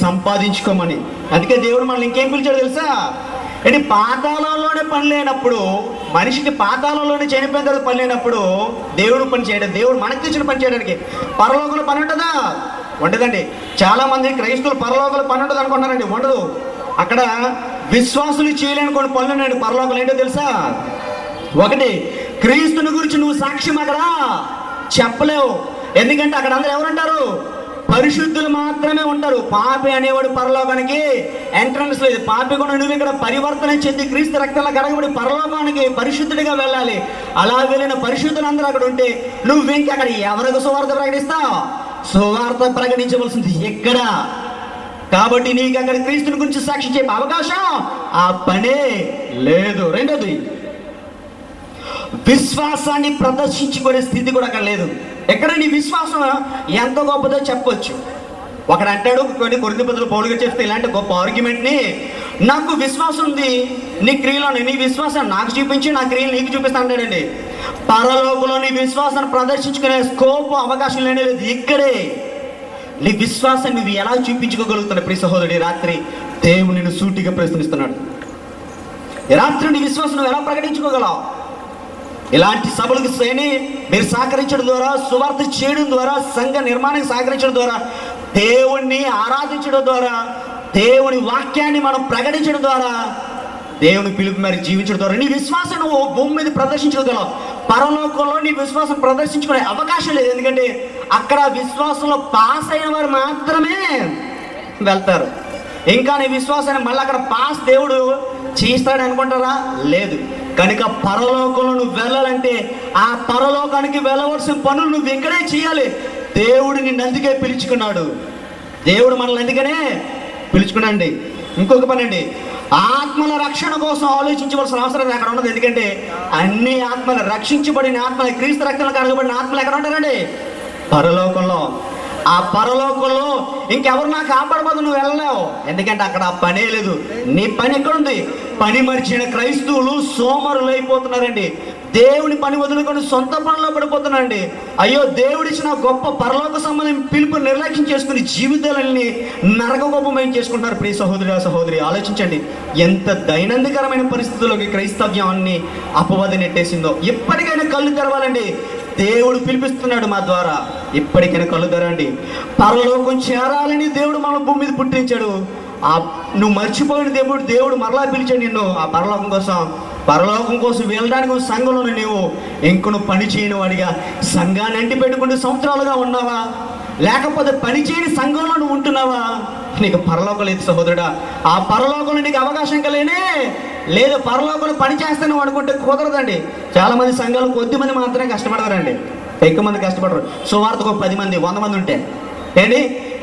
సంపాదించుకోమని. అందుకే దేవుడు మనల్ని ఇంకేం పిలిచాడు తెలుసా? పాతాళంలోనే పని లేనప్పుడు, మనిషికి పాతాళంలోనే చనిపోయిన తర్వాత పని లేనప్పుడు దేవుడు పని చేయడం, దేవుడు మనకు తెచ్చిన పని చేయడానికి పరలోకంలో పని ఉంటుందా? ఉండదండి. చాలా మంది క్రైస్తవులు పరలోకంలో పని ఉంటుంది అనుకుంటున్నారండి, ఉండదు. అక్కడ విశ్వాసులు చేయలేని కొన్ని పనులు ఉన్నాయండి పరలోకంలో. ఏంటో తెలుసా? ఒకటి, క్రీస్తుని గురించి నువ్వు సాక్ష్యం అక్కడ చెప్పలేవు. ఎందుకంటే అక్కడ అందరూ ఎవరుంటారు? పరిశుద్ధులు మాత్రమే ఉంటారు. పాపి అనేవాడు పరలోకానికి ఎంట్రన్స్ లేదు. పాపి కూడా నువ్వు ఇక్కడ పరివర్తన చెంది క్రీస్తు రక్తంలో కడగబడి పరలోకానికి పరిశుద్ధుడిగా వెళ్ళాలి. అలా వెళ్ళిన పరిశుద్ధులు అందరూ అక్కడ ఉంటే నువ్వు ఇంకా అక్కడ ఎవరికి సువార్త ప్రకటిస్తావు? సువార్త ప్రకటించవలసింది ఎక్కడ? కాబట్టి నీకు అక్కడ క్రీస్తుని గురించి సాక్షి చెప్పే అవకాశం ఆ పనే లేదు. రెండోది, విశ్వాసాన్ని ప్రదర్శించుకునే స్థితి కూడా అక్కడ లేదు. ఎక్కడ నీ విశ్వాసం ఎంత గొప్పదో చెప్పొచ్చు. ఒకడు అంటాడు, కొన్ని కొరింథీ పత్రికలో పౌలుగా చెప్తే ఇలాంటి గొప్ప ఆర్గ్యుమెంట్ని, నాకు విశ్వాసం ఉంది, నీ క్రియలోని నీ విశ్వాసం నాకు చూపించి నా క్రియలు నీకు చూపిస్తా అంటాడండి. పరలోకంలో నీ విశ్వాసాన్ని ప్రదర్శించుకునే స్కోప్ అవకాశం లేనే లేదు. ఇక్కడే నీ విశ్వాసాన్ని నువ్వు ఎలా చూపించుకోగలుగుతున్నావు? ప్రియ సహోదరుడి, రాత్రి దేవుడు నిన్ను సూటిగా ప్రశ్నిస్తున్నాడు. రాత్రి నీ విశ్వాసం నువ్వు ఎలా ప్రకటించుకోగలవు? ఇలాంటి సభలకు మీరు సహకరించడం ద్వారా, సువార్త చేయడం ద్వారా, సంఘ నిర్మాణానికి సహకరించడం ద్వారా, దేవుణ్ణి ఆరాధించడం ద్వారా, దేవుని వాక్యాన్ని మనం ప్రకటించడం ద్వారా, దేవుని పిలుపు మేరకు జీవించడం ద్వారా నీ విశ్వాసం నువ్వు భూమి మీద ప్రదర్శించగలవు. పరలోకంలో నీ విశ్వాసం ప్రదర్శించుకునే అవకాశం లేదు. ఎందుకంటే అక్కడ విశ్వాసంలో పాస్ అయిన వారు మాత్రమే వెళ్తారు. ఇంకా నీ విశ్వాసాన్ని మళ్ళీ అక్కడ పాస్ దేవుడు చేస్తాడు అనుకుంటారా? లేదు. కనుక పరలోకంలో నువ్వు వెళ్ళాలంటే ఆ పరలోకానికి వెళ్ళవలసిన పనులు నువ్వు ఇక్కడే చేయాలి. దేవుడు నిన్ను అందుకే పిలుచుకున్నాడు. దేవుడు మనల్ని అందుకనే పిలుచుకున్నాండి. ఇంకొక పని అండి, ఆత్మల రక్షణ కోసం ఆలోచించవలసిన అవసరం అక్కడ ఉన్నది. ఎందుకంటే అన్ని ఆత్మలు, రక్షించబడిన ఆత్మలు, క్రీస్తు రక్తంలో కడగబడిన ఆత్మలు ఎక్కడ ఉంటారండి? పరలోకంలో. ఆ పరలోకంలో ఇంకెవరు నాకు కాపాడబోదు, నువ్వు వెళ్ళలేవు. ఎందుకంటే అక్కడ ఆ పనే లేదు. నీ పని ఎక్కడుంది? పని మర్చిన క్రైస్తవులు సోమరులు అయిపోతున్నారండి. దేవుని పని వదులుకొని సొంత పనిలో పడిపోతున్నారండి. అయ్యో, దేవుడిచ్చిన గొప్ప పరలోక సంబంధం పిలుపు నిర్లక్ష్యం చేసుకుని జీవితాలని నరకగోపమయం చేసుకుంటున్నారు. ప్రియ సహోదరి, సహోదరి, ఆలోచించండి ఎంత దైనందికరమైన పరిస్థితుల్లోకి క్రైస్తవ్యాన్ని అపవాది నెట్టేసిందో. ఎప్పటికైనా కళ్ళు తెరవాలండి. దేవుడు పిలిపిస్తున్నాడు మా ద్వారా. ఇప్పటికైనా కళ్ళు తెరండి. పరలోకం చేరాలని దేవుడు మన భూమి మీద పుట్టించాడు. నువ్వు మర్చిపోయిన దేవుడు మరలా పిలిచాడు నిన్ను ఆ పరలోకం కోసం వెళ్ళడానికి సంఘంలో నీవు ఇంకొను పని చేయని వాడిగా సంఘాన్ని అంటి పెట్టుకుంటూ సంవత్సరాలుగా ఉన్నావా? లేకపోతే పని చేయని సంఘంలో నువ్వు ఉంటున్నావా? నీకు పరలోకం లేదు సహోదరుడా. ఆ పరలోకంలో నీకు అవకాశం కలిగినే లేదు. పరలోకంలో పని చేస్తాను అనుకుంటే కుదరదండి. చాలా మంది సంఘాలు కొద్ది మంది మాత్రమే కష్టపడతారండి, ఎక్కువ మంది కష్టపడరు. సువార్తకు 10 మంది 100 మంది ఉంటే ఏంటి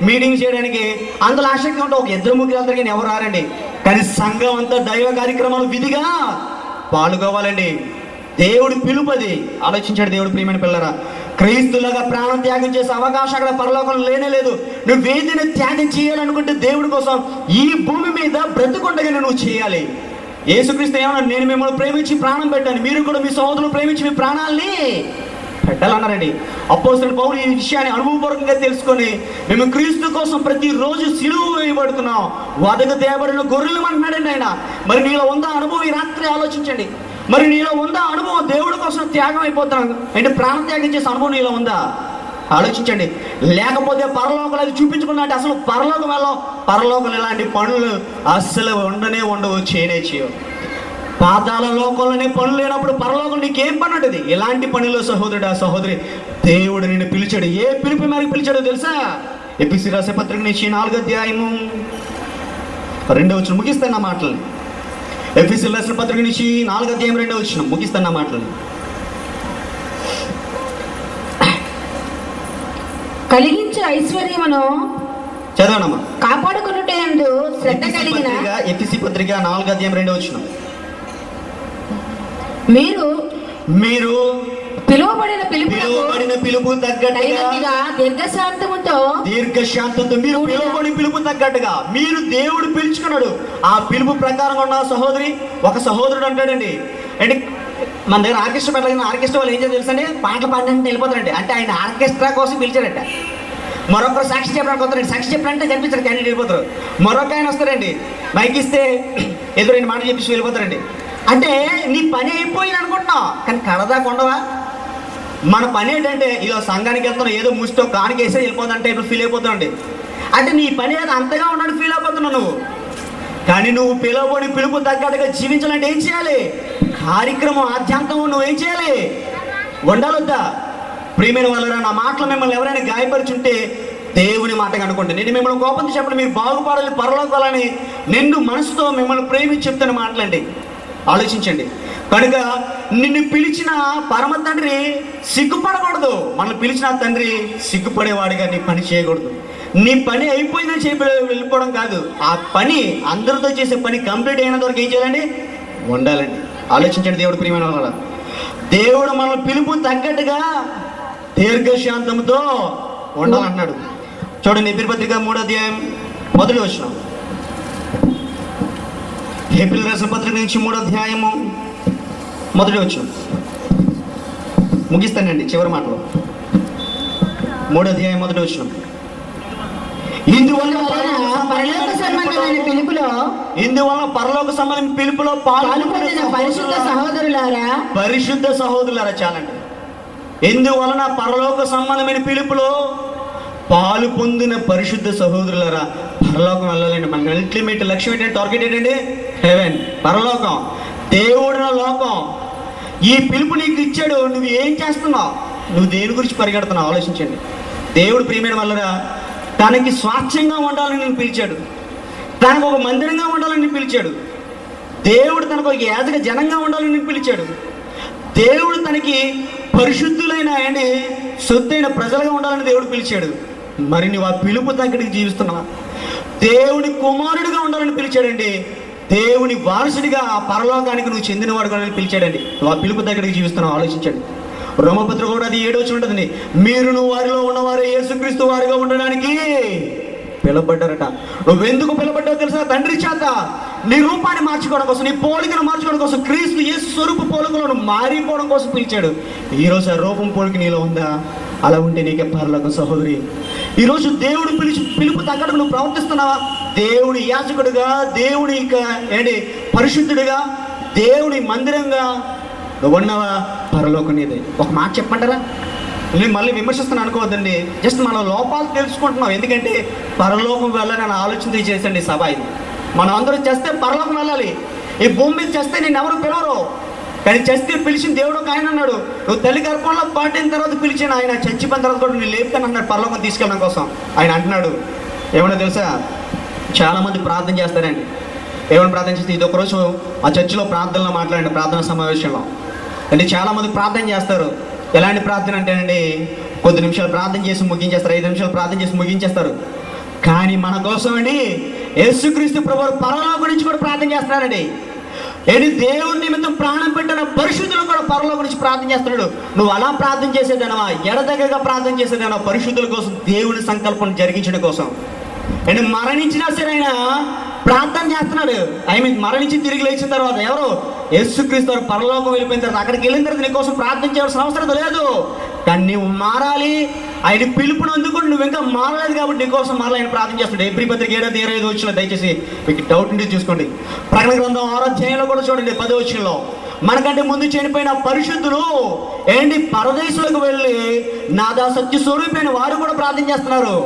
మీటింగ్ చేయడానికి అందులో ఆసక్తి ఉంటే ఒక 2-3 వెళ్తారు కానీ ఎవరు రారండి. కానీ సంఘం అంతా దైవ కార్యక్రమాలు విధిగా పాల్గొవాలండి. దేవుడి పిలుపది. ఆలోచించాడు దేవుడు. ప్రియమైన పిల్లరా, క్రీస్తులాగా ప్రాణం త్యాగం చేసే అవకాశం అక్కడ పరలోకంలో లేనే లేదు. నువ్వు వేదిని త్యాగం చేయాలనుకుంటే దేవుడి కోసం ఈ భూమి మీద బ్రతుకుండగానే నువ్వు చేయాలి. యేసుక్రీస్తు ఏమన్నా, నేను మిమ్మల్ని ప్రేమించి ప్రాణం పెట్టాను, మీరు కూడా మీ సహోదరులు ప్రేమించి మీ ప్రాణాలని పెట్టాలన్నారండి. అపోస్తలుడు పౌలు ఈ విషయాన్ని అనుభవపూర్వకంగా తెలుసుకొని, మేము క్రీస్తు కోసం ప్రతిరోజు సిలువ వేయబడుతున్నాం, వదకు తేబడిన గొర్రెలు అంటున్నాడండి ఆయన. మరి నీలో ఉందా అనుభవం? ఈ రాత్రి ఆలోచించండి. మరి నీలో ఉందా అనుభవం? దేవుడి కోసం త్యాగం అయిపోతున్నాను అంటే ప్రాణ త్యాగం చేసే అనుభవం నీలో ఉందా? ఆలోచించండి. లేకపోతే పరలోకం అది చూపించుకున్నట్టు అసలు పరలోకం ఇలాంటి పనులు అస్సలు ఉండవు, చేయవు. పాతాళ లోకంలోనే పనులు లేనప్పుడు పరలోకం నీకేం పని ఉంటుంది? ఇలాంటి పనిలో సహోదరుడా, సహోదరి, దేవుడు నిన్ను పిలిచాడు. ఏ పిలుపు మేరకు పిలిచాడో తెలుసా? ఎఫెసీ రాసే పత్రిక నుంచి 4వ అధ్యాయము 2వ వచనం ముగిస్తాను ఆ మాటలని. ఎఫెసీ రాసిన పత్రిక నుంచి 4వ అధ్యాయం 2వ వచనం ముగిస్తాను ఆ మాటలని.
కలిగించే ఐశ్వర్యమును
చదవనమ్మా.
కాపాడుకున్నట్టు శ్రద్ధ కలిగిన
ఎఫెసీ పత్రిక 4వ అధ్యాయం 2వ వచనం. మీరు
పిలువబడిన
పిలుపు తగ్గట్టుగా
దీర్ఘశాంతంతో
మీరు పిలువబడిన పిలుపు తగ్గట్టుగా మీరు దేవుడు పిలుచుకున్నాడు. ఆ పిలుపు ప్రకారంగా ఉన్న సహోదరి, ఒక సహోదరుడు అంటాడండి, అంటే మన దగ్గర ఆర్కెస్ట్రా పెట్టలేదు. ఆర్కెస్ట్రా వాళ్ళు ఏం చేయాలి తెలుసండి? పాటలు పాడడానికి వెళ్ళిపోతారండి. అంటే ఆయన ఆర్కెస్ట్రా కోసం పిలిచారంట. మరొకరు సాక్షి చెప్పడానికి వస్తారండి. సాక్షి చెప్పాలంటే కనిపించారు, క్యాండిడేట్ వెళ్ళిపోతారు. మరొక ఆయన వస్తారండి, మైక్ ఇస్తే ఏదో 2 మాటలు చెప్పేసి వెళ్ళిపోతారండి. అంటే నీ పని అయిపోయింది అనుకుంటున్నావు, కానీ కడదాకా ఉండవా? మన పని ఏంటంటే ఇలా సంఘానికి వెళ్తున్నావు, ఏదో ముస్తో కానికేసే వెళ్ళిపోతుందంటే ఇప్పుడు ఫీల్ అయిపోతావండి. అంటే నీ పని ఏదో అంతగా ఉండని ఫీల్ అయిపోతున్నావు నువ్వు. కానీ నువ్వు పిలువబడి పిలుపు తగ్గట్టుగా జీవించాలంటే ఏం చేయాలి? కార్యక్రమం ఆద్యాంతం నువ్వేం చేయాలి? ఉండాలొద్దా? ప్రియమైన వాళ్ళరా, నా మాటలు మిమ్మల్ని ఎవరైనా గాయపరుచుంటే దేవుని మాటగా అనుకోండి. నేను మిమ్మల్ని కోపంతో చెప్పండి, మీరు బాగుపడాలి, పరలోకాలని నిన్ను మనసుతో మిమ్మల్ని ప్రేమించి చెప్తున్న మాటలండి. ఆలోచించండి. కనుక నిన్ను పిలిచిన పరమ తండ్రి సిగ్గుపడకూడదు. మనల్ని పిలిచిన తండ్రి సిగ్గుపడేవాడిగా నీ పని చేయకూడదు. నీ పని అయిపోయిందని చెప్పి వెళ్ళిపోవడం కాదు. ఆ పని అందరితో చేసే పని కంప్లీట్ అయినంత వరకు ఏం చేయాలండి? ఉండాలండి. ఆలోచించండి దేవుడు. ప్రియమైన వాళ్ళ, దేవుడు మనల్ని పిలుపు తగ్గట్టుగా దీర్ఘశాంతంతో ఉండాలన్నాడు. చూడండి ఎబ్రీ పత్రిక 3వ అధ్యాయం 1వ వచనం. ఎబ్రీ రాసిన పత్రిక నుంచి 3వ అధ్యాయము 1వ వచనం ముగిస్తానండి, చివరి మాటలో. 3వ అధ్యాయం 1వ వచనం.
ఇందువలన పరలోక సంబంధమైన పిలుపులో పాల్గొన్న పరిశుద్ధ సహోదరులారా,
పరిశుద్ధ సహోదరులారా, చాలండి. ఎందువలన పరలోక సంబంధమైన పిలుపులో పాలు పొందిన పరిశుద్ధ సహోదరులారా, పరలోకం వెళ్ళాలండి. మన అల్టిమేట్ లక్ష్యం ఏంటంటే, టార్గెట్ ఏంటండి? హెవెన్, పరలోకం, దేవుడిన లోకం. ఈ పిలుపు నీకు ఇచ్చాడు, నువ్వు ఏం చేస్తున్నావు? నువ్వు దేని గురించి పరిగెడుతున్నావు? ఆలోచించండి. దేవుడు ప్రియమైన వల్లరా తనకి స్వాచ్ఛంగా ఉండాలని నేను పిలిచాడు, తనకు ఒక మందిరంగా ఉండాలని నేను పిలిచాడు, దేవుడు తనకు ఒక యాజక జనంగా ఉండాలని నేను పిలిచాడు, దేవుడు తనకి పరిశుద్ధులైన అండి సొత్తైన ప్రజలుగా ఉండాలని దేవుడు పిలిచాడు. మరి నువ్వు ఆ పిలుపు తగ్గడికి జీవిస్తున్నావా? దేవుడి కుమారుడిగా ఉండాలని పిలిచాడండి, దేవుని వారసుడిగా ఆ పరలోకానికి నువ్వు చెందినవాడుగా పిలిచాడండి. నువ్వు ఆ పిలుపు తగ్గడికి జీవిస్తున్నావు? ఆలోచించండి. రోమపత్రిక కూడా అది 7వ వచనం ఉంటుందండి. మీరును వారిలో ఉన్నవారే యేసుక్రీస్తు వారిగా ఉండడానికి పిలబడ్డారట. నువ్వెందుకు పిలబడ్డావు తెలుసా? తండ్రి చేత నీ రూపాన్ని మార్చుకోవడం కోసం, నీ పోలికను మార్చుకోవడం కోసం, క్రీస్తు యేసు స్వరూప పోలికలను మారిపోవడం కోసం పిలిచాడు. ఈరోజు ఆ రూపం పోలిక నీలో ఉందా? అలా ఉంటే నీకే పరలోకం సహోదరి. ఈరోజు దేవుడు పిలుపు తగ్గడం నువ్వు ప్రవర్తిస్తున్నావా? దేవుడి యాజకుడిగా, దేవుడి పరిశుద్ధుడిగా, దేవుడి మందిరంగా నువ్వు ఉన్నావా? పరలోకం నీదే. ఒక మాట చెప్పమంటారా? నేను మళ్ళీ విమర్శిస్తున్నాను అనుకోవద్దండి, జస్ట్ మన లోపాలు తెలుసుకుంటున్నాం. ఎందుకంటే పరలోకం వెళ్ళాలని ఆలోచన చేసండి సభ ఇది. మనం అందరూ చేస్తే పరలోకం వెళ్ళాలి. ఈ భూమి మీద చేస్తే నేను ఎవరు పిలవరు, కానీ చేస్తే పిలిచిన దేవుడు ఒక ఆయన అన్నాడు, నువ్వు తల్లి గర్భంలో పాటిన తర్వాత పిలిచిన ఆయన చచ్చిపోయిన తర్వాత కూడా నేను లేపుతాను అన్నాడు పరలోకం తీసుకెళ్ళడం కోసం. ఆయన అంటున్నాడు ఏమన్నా తెలుసా? చాలామంది ప్రార్థన చేస్తారండి. ఏమైనా ప్రార్థన చేస్తే ఇది ఒకరోజు ఆ చర్చిలో ప్రార్థనలో మాట్లాడండి, ప్రార్థన సమావేశంలో. అంటే చాలామంది ప్రార్థన చేస్తారు. ఎలాంటి ప్రార్థన అంటేనండి, కొద్ది నిమిషాలు ప్రార్థన చేసి ముగించేస్తారు, 5 నిమిషాలు ప్రార్థన చేసి ముగించేస్తారు. కానీ మన కోసం అండి యేసుక్రీస్తు ప్రభువు పరలోకం గురించి కూడా ప్రార్థన చేస్తున్నారండి. దేవుడి నిమిత్తం ప్రాణం పెట్టిన పరిశుద్ధులు కూడా పరలోకం గురించి ప్రార్థన చేస్తున్నాడు. నువ్వు అలా ప్రార్థన చేసేదానవా? ఎడదగ్గగా ప్రార్థన చేసేదానవా? పరిశుద్ధుల కోసం, దేవుని సంకల్పం జరిగించడం కోసం. మరణించినా సరే ఆయన ప్రార్థన చేస్తున్నాడు. మరణించి తిరిగి లేచిన తర్వాత ఎవరు? యేసుక్రీస్తు వారు పరలోకం వెళ్ళిపోయిన తర్వాత అక్కడికి వెళ్ళిన తర్వాత నీకోసం ప్రార్థన చేయాల్సిన అవసరం లేదు. కానీ నువ్వు మారాలి. ఆయన పిలుపును అందుకుని నువ్వు ఇంకా మారలేదు కాబట్టి నీకోసం మారాలి ఆయన ప్రార్థన చేస్తాడు. ఎబ్రీ పత్రిక 7:25 వచ్చిన దయచేసి మీకు డౌట్ ఉంటే చూసుకోండి. ప్రకటన గ్రంథం 6వ అధ్యాయంలో కూడా చూడండి 10వ వచనంలో, మనకంటే ముందు చనిపోయిన పరిశుద్ధులు పరదేశులకు వెళ్ళి నాదా సత్య స్వరూపైన వారు కూడా ప్రార్థన చేస్తున్నారు.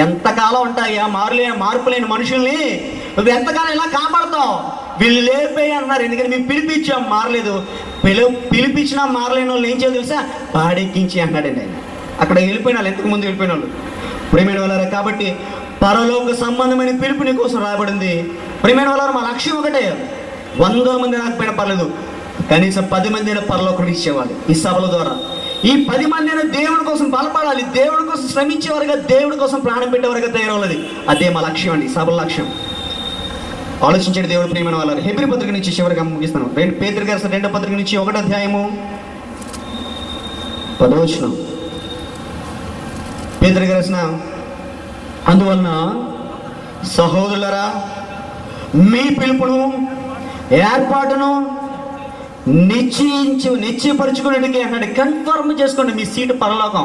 ఎంతకాలం ఉంటాయా మార్పు లేని మనుషుల్ని నువ్వు ఎంతకాలం ఇలా కాపాడుతావు? వీళ్ళు లేపేయి అన్నారు, ఎందుకంటే మేము పిలిపించాం మారలేదు. పిలిపించినా మారలేని వాళ్ళు ఏం చేయాలి తెలుసా? పాడెక్కించి అన్నాడండి ఆయన. అక్కడ వెళ్ళిపోయిన వాళ్ళు, ఎంతకు ముందు వెళ్ళిపోయిన వాళ్ళు ప్రియమైన వాళ్ళారా. కాబట్టి పరలోక సంబంధమైన పిలుపు నీ కోసం రాబడింది. ప్రియమైన వాళ్ళారా, మా లక్ష్యం ఒకటే, 100 మంది రాకపోయినా పర్లేదు, కనీసం 10 మంది అయినా పరలోకం ఇచ్చేవాళ్ళు ఈ సభల ద్వారా. ఈ 10 మంది అయినా దేవుడి కోసం బలపడాలి, దేవుడి కోసం శ్రమించేవారుగా, దేవుడి కోసం ప్రాణం పెట్టేవారుగా తయారవ్వాలి. అదే మా లక్ష్యం అండి, సభల లక్ష్యం. ఆలోచించండి దేవుడు ప్రియమైన వాళ్ళారు. హెబ్రీ పత్రిక నుంచి చివరిగా ముగిస్తాను. పేతురు గారి 2వ పత్రిక నుంచి 1వ అధ్యాయము 10వ వచనం. పేతురు గారు రాసిన, అందువలన సహోదరులారా మీ పిలుపును ఏర్పాటును నిశ్చయపరుచుకునేటికి అన్నాడు. కన్ఫర్మ్ చేసుకోండి మీ సీటు పరలోకం.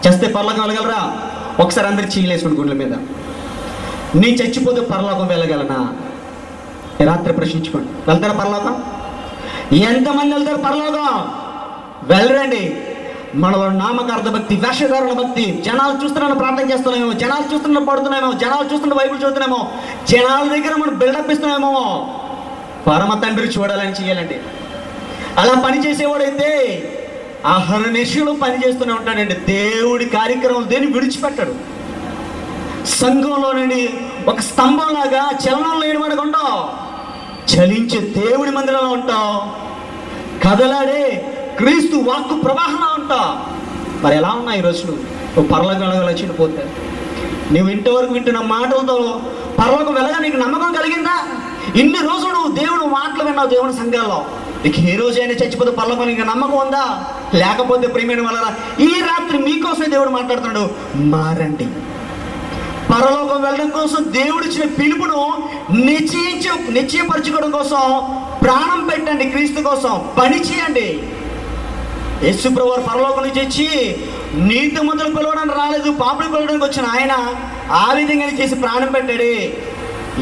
చేస్తే పరలోకం వెళ్ళగలరా? ఒకసారి అందరు చీలేసుకోండి గుండెల మీద. నేను చచ్చిపోతే పరలోకం వెళ్ళగలనా? రాత్రి ప్రశ్నించుకోండి. వెళ్తారా పరలోకం? ఎంతమంది వెళ్తారు పరలోకం? వెళ్ళరండి. మనలో నామకార్థ భక్తి, వేషధారణ భక్తి, జనాలు చూస్తున్నా ప్రార్థన చేస్తున్నామేమో, జనాలు చూస్తున్నా పడుతున్నామేమో, జనాలు చూస్తున్న బైబిల్ చదువుతున్నామో, జనాల దగ్గర మనం బిల్డప్ ఇస్తున్నామేమో. పరమ తండ్రి చూడాలని చేయాలండి. అలా పనిచేసేవాడైతే అహర్నిశలు పని చేస్తూనే ఉంటాడండి. దేవుడి కార్యక్రమం దేన్ని విడిచిపెట్టాడు. సంఘంలోనండి ఒక స్తంభంలాగా చలనం లేని వాడిగా ఉంటావు, చలించే దేవుడి మందిరంలో ఉంటావు, కదలాడే క్రీస్తు వాక్కు ప్రవాహంలో ఉంటావు. మరి ఎలా ఉన్నాయి ఈరోజు నువ్వు పరలోకం వెళ్ళగల పోతే? నువ్వు ఇంతవరకు వింటున్న మాటలతో పరలోకం వెళ్ళగా నీకు నమ్మకం కలిగిందా? ఇన్ని రోజులు నువ్వు దేవుడు మాటలు విన్నావు దేవుని సంఘాల్లో, ఇక ఏ రోజైనా చచ్చిపోతే పరలోకం ఇంకా నమ్మకం ఉందా? లేకపోతే ప్రియమైన వాళ్ళరా, ఈ రాత్రి మీకోసమే దేవుడు మాట్లాడుతున్నాడు. మారండి. పరలోకం వెళ్ళడం కోసం దేవుడు ఇచ్చిన పిలుపును నిశ్చయపరచుకోవడం కోసం ప్రాణం పెట్టండి. క్రీస్తు కోసం పని చేయండి. యేసు ప్రభువు వారు పరలోకం నుంచి వచ్చి నీతిమంతులు పిలవడానికి రాలేదు, పాపులు పిలవడానికి వచ్చిన ఆయన ఆ విధంగా చేసి ప్రాణం పెట్టాడు.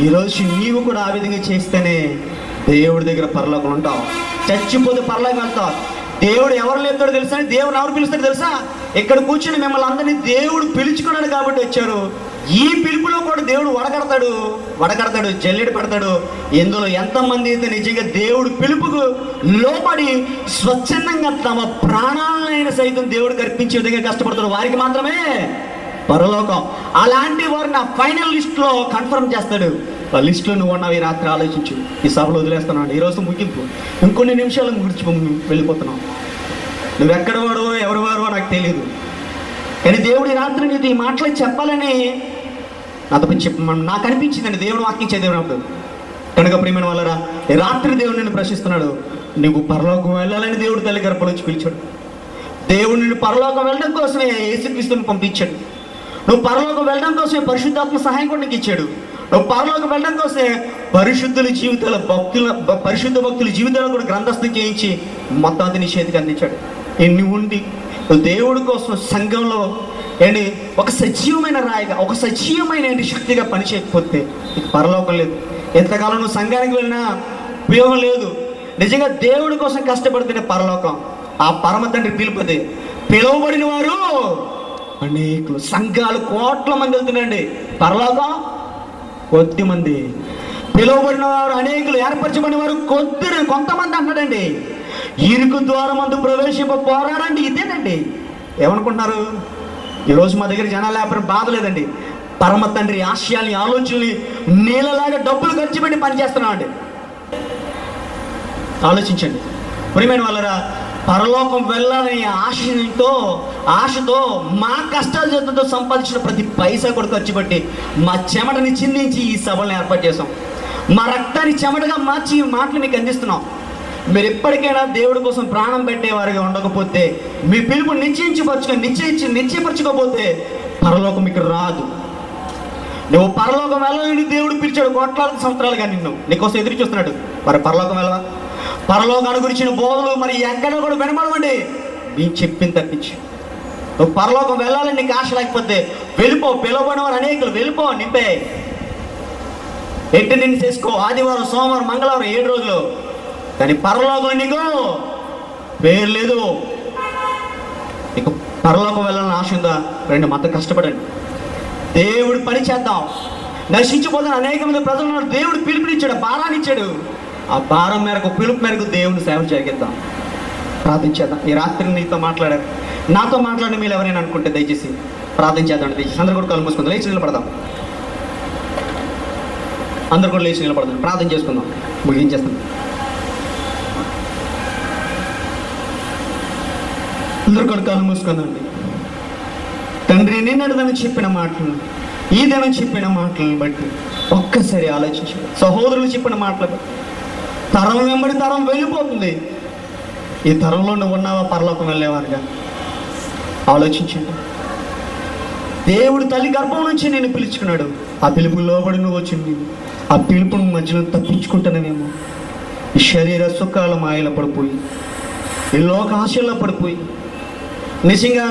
ఈరోజు నీవు కూడా ఆ విధంగా చేస్తేనే దేవుడి దగ్గర పరలోకం ఉంటావు. చచ్చిపోతే పరలోకం వెళ్తావు. దేవుడు ఎవరు లేపుతాడో తెలుసా? దేవుడు ఎవరు పిలుస్తాడో తెలుసా? ఇక్కడ కూర్చుని మిమ్మల్ని అందరినీ దేవుడు పిలుచుకున్నాడు కాబట్టి వచ్చారు. ఈ పిలుపులో కూడా దేవుడు వడగడతాడు, జల్లెడ పెడతాడు. ఇందులో ఎంతమంది అయితే నిజంగా దేవుడు పిలుపుకు లోపడి స్వచ్ఛందంగా తమ ప్రాణాలైన సైతం దేవుడికి అర్పించే విధంగా కష్టపడతారు, వారికి మాత్రమే పరలోకం. అలాంటి వారిని ఆ ఫైనల్ లిస్ట్లో కన్ఫర్మ్ చేస్తాడు. ఆ లిస్టులో నువ్వు ఉన్నావు. ఈ రాత్రి ఆలోచించు. ఈ సభలో వదిలేస్తున్నాడు. ఈరోజు ముగింపు. ఇంకొన్ని నిమిషాలు వెళ్ళిపోతున్నావు. నువ్వు ఎక్కడ వాడో ఎవరు వారో నాకు తెలియదు, కానీ దేవుడు ఈ రాత్రి నీకు ఈ మాటలు చెప్పాలని నాకు అనిపించిందండి. దేవుడు వాక్యించే దేవుడు అప్పుడు. కనుక ప్రియమైన వాళ్ళరా, ఈ రాత్రి దేవుడు నిన్ను ప్రశ్నిస్తున్నాడు. నువ్వు పరలోకం వెళ్ళాలని దేవుడు తల్లి గర్భంలో నుంచి పిలిచాడు. దేవుడు నిన్ను పరలోకం వెళ్ళడం కోసమే యేసుక్రీస్తుని పంపించాడు. నువ్వు పరలోకం వెళ్ళడం కోసమే పరిశుద్ధాత్మ సహాయం కూడా నీకు ఇచ్చాడు. నువ్వు పరలోకం వెళ్ళడం కోసమే పరిశుద్ధ భక్తుల జీవితాలు కూడా గ్రంథస్థం చేయించి మొత్తం అది నీ చేతికి అందించాడు. ఎన్ని ఉండి నువ్వు దేవుడి కోసం సంఘంలో ఏంటి ఒక సజీవమైన రాయిగా, ఒక సజీవమైన శక్తిగా పనిచేయకపోతే నీకు పరలోకం లేదు. ఎంతకాలం నువ్వు సంఘానికి వెళ్ళినా ఉపయోగం లేదు. నిజంగా దేవుడి కోసం కష్టపడితేనే పరలోకం. ఆ పరమ తండ్రి పిలుపదే. పిలువబడిన వారు అనేకులు, సంఘాలు కోట్ల మంది వెళ్తున్నాయండి. పరలోకం కొద్ది మంది. పిలువబడిన వారు అనేకులు, ఏర్పరచబడిన వారు కొంతమంది అన్నాడండి. ఇరుకు ద్వారం అందు ప్రవేశింప పోరాడండి. ఇదేనండి. ఏమనుకుంటున్నారు? ఈరోజు మా దగ్గర జనాలు లేకపోయిన బాధ లేదండి. పరమ తండ్రి ఆశయాల్ని, ఆలోచనల్ని నీళ్ళలాగా డబ్బులు ఖర్చు పెట్టి పనిచేస్తున్నామండి. ఆలోచించండి ప్రియమైన వాళ్ళరా. పరలోకం వెళ్ళాలని ఆశతో మా కష్టాల చేతులతో సంపాదించిన ప్రతి పైసా కూడా ఖర్చు పెట్టి మా చెమటని చిందించి ఈ సభలను ఏర్పాటు చేసాం. మా రక్తాన్ని చెమటగా మార్చి ఈ మాటలు మీకు అందిస్తున్నాం. మీరు ఎప్పటికైనా దేవుడి కోసం ప్రాణం పెట్టేవారిగా ఉండకపోతే, మీ పిలుపు నిశ్చయపరచుకోకపోతే పరలోకం మీకు రాదు. నువ్వు పరలోకం వెళ్ళాలని దేవుడు పిలిచాడు. కోట్లాది సంవత్సరాలుగా నీకోసం ఎదురు చూస్తున్నాడు. మరి పరలోకం వెళ్ళవా? పరలోకాన్ని గురించిన బోధలు మరి ఎక్కడ కూడా వినబడవండి. నేను చెప్పింది తప్పించి నువ్వు పరలోకం వెళ్ళాలని నీకు ఆశ లేకపోతే వెళ్ళిపో. పిలువబడిన వారు అనేకులు, వెళ్ళిపో. నింపే ఎట్టి నిన్ను చేసుకో. ఆదివారం, సోమవారం, మంగళవారం 7 రోజులు. కానీ పరలోకం నీకు పేరు లేదు. నీకు పరలోకం వెళ్ళాలని ఆశ ఉందా? రండి, మాతో కష్టపడండి. దేవుడు పని చేద్దాం. నశించిపోతున్న అనేక మంది ప్రజలు దేవుడు పిలుపునిచ్చాడు, భారాన్ని ఇచ్చాడు. ఆ భారం మేరకు, పిలుపు మేరకు దేవుని సేవ జరిగిద్దాం. ప్రార్థించేద్దాం. ఈ రాత్రి నీతో మాట్లాడారు, నాతో మాట్లాడిన మీరు ఎవరైనా అనుకుంటే దయచేసి ప్రార్థించేద్దాం. దయచేసి అందరూ కూడా కళ్ళు మూసుకుందాం. లేచి నిలబడదాం. అందరూ కూడా లేచి నిలబడదాం. ప్రార్థన చేసుకుందాం. ముగించేస్తాం. అందరూ కూడా కళ్ళు మూసుకుందండి. తండ్రి, నిన్నటిదని చెప్పిన మాటలు, ఈ దినం చెప్పిన మాటలను బట్టి ఒక్కసారి ఆలోచించు. సహోదరులు చెప్పిన మాటలు బట్టి తరం వెంబడి తరం వెళ్ళిపోతుంది. ఈ తరంలో నువ్వు ఉన్నావా పరలోకం వెళ్ళేవారుగా? ఆలోచించండి. దేవుడు తల్లి గర్భం నుంచి నేను పిలుచుకున్నాడు. ఆ పిలుపు లోబడి నువ్వు వచ్చింది. ఆ పిలుపును మధ్యలో తప్పించుకుంటున్నావేమో. ఈ శరీర సుఖాల మాయలో పడిపోయి, ఈ లోక ఆశల్లో పడిపోయి, నిజంగా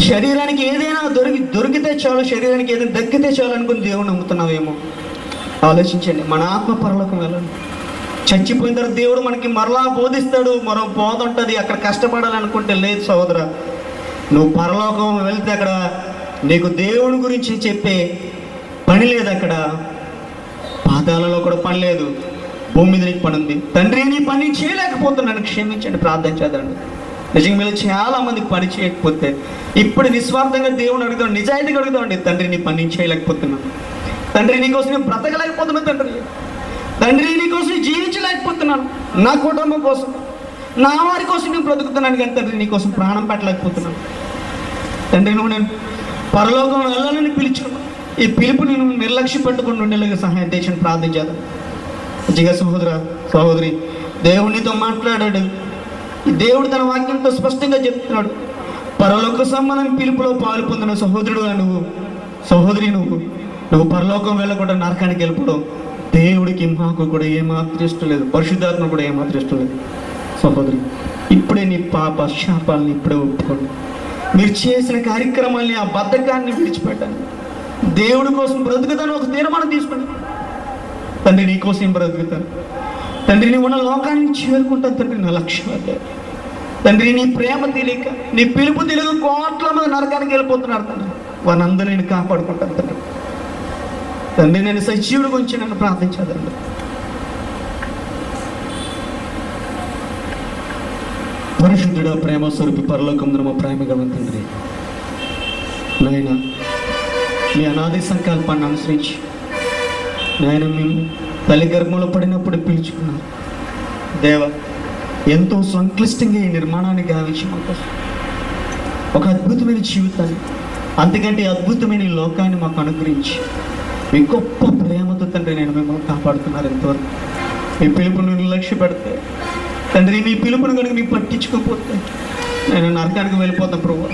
శరీరానికి ఏదైనా దొరికితే చాలు, శరీరానికి ఏదైనా దక్కితే చాలు అనుకుని దేవుడు నమ్ముతున్నావేమో. ఆలోచించండి. మన ఆత్మ పరలోకం వెళ్ళండి. చచ్చిపోయిన తర్వాత దేవుడు మనకి మరలా బోధిస్తాడు. మరో బోధ ఉంటుంది. అక్కడ కష్టపడాలనుకుంటే లేదు సహోదర. నువ్వు పరలోకం వెళ్తే అక్కడ నీకు దేవుడి గురించి చెప్పే పని లేదు. అక్కడ పాతాళంలో కూడా పని లేదు. భూమి మీద నీకు పని ఉంది. తండ్రి, నీ పని చేయలేకపోతున్నాను, క్షమించండి. ప్రార్థన చేద్దండి. నిజంగా మీరు చాలా మందికి పని చేయకపోతే ఇప్పుడు నిస్వార్థంగా దేవుని అడుగుతాం, నిజాయితీగా అడుగుతామండి. తండ్రి, నీ పని చేయలేకపోతున్నాను. తండ్రి, నీకోసం నేను బ్రతకలేకపోతున్నాను. తండ్రి, నీకోసం జీవించలేకపోతున్నాను. నా కుటుంబం కోసం, నా వారి కోసం నేను బ్రతుకుతున్నాను. కానీ తండ్రి, నీకోసం ప్రాణం పెట్టలేకపోతున్నాను. తండ్రి, నువ్వు నేను పరలోకం వెళ్ళాలని పిలుచుకున్నాను. ఈ పిలుపు నేను నిర్లక్ష్య పెట్టుకుని ఉండేలాగా సహాయం చేసి ప్రార్థన చేద్దాం. నిజంగా సహోదరి, దేవునితో మాట్లాడాడు. దేవుడు తన వాక్యంతో స్పష్టంగా చెప్తున్నాడు, పరలోక సంబంధం పిలుపులో పాలు పొందిన సహోదరుడుగా నువ్వు, సహోదరి నువ్వు పరలోకం వెళ్ళకుండా నరకానికి వెళ్ళిపోవడం దేవుడికి మాకు కూడా ఏమాత్రం ఇష్టం లేదు, పరిశుద్ధాత్మ కూడా ఏమాత్రం ఇష్టం లేదు. సహోదరి, ఇప్పుడే నీ పాప శాపాలని ఇప్పుడే ఒప్పుకోండి. మీరు చేసిన కార్యక్రమాల్ని, ఆ బద్ధకాన్ని విడిచిపెట్టండి. దేవుడి కోసం బ్రతుకుతాను ఒక తీర్మానం తీసుకోండి. తండ్రి నీ కోసం బ్రతుకుతాను తండ్రి, నీ ఉన్న లోకాన్ని చేరుకుంటాను తండ్రి. నా లక్ష్యం అదే తండ్రి. నీ ప్రేమ తెలియక, నీ పిలుపు తెలియక కోట్ల మంది నరకానికి వెళ్ళిపోతున్నారు తండ్రి. వారందరూ నేను కాపాడుకుంటాను తండ్రి. తండ్రి నేను సజీవుడి గురించి నన్ను ప్రార్థించాదండి. పరిశుద్ధుడ, ప్రేమ స్వరూపి, పరలోకమున మా ప్రేమగా తండ్రి, నాయన మీ అనాది సంకల్పాన్ని అనుసరించి నాయన మేము తల్లి గర్భంలో పడినప్పుడు పిలుచుకున్నాం దేవ. ఎంతో సంక్లిష్టంగా ఈ నిర్మాణాన్ని గావించి మాకు ఒక అద్భుతమైన జీవితాన్ని, అంతకంటే అద్భుతమైన ఈ లోకాన్ని మాకు అనుగ్రహించి మీ గొప్ప ప్రేమతో తండ్రి నేను మిమ్మల్ని కాపాడుతున్నారు. ఎంతవరకు మీ పిలుపును నిర్లక్ష్య పెడితే తండ్రి, మీ పిలుపును కనుక మీకు పట్టించుకోకపోతే నేను నరకానికి వెళ్ళిపోతాను ప్రభు.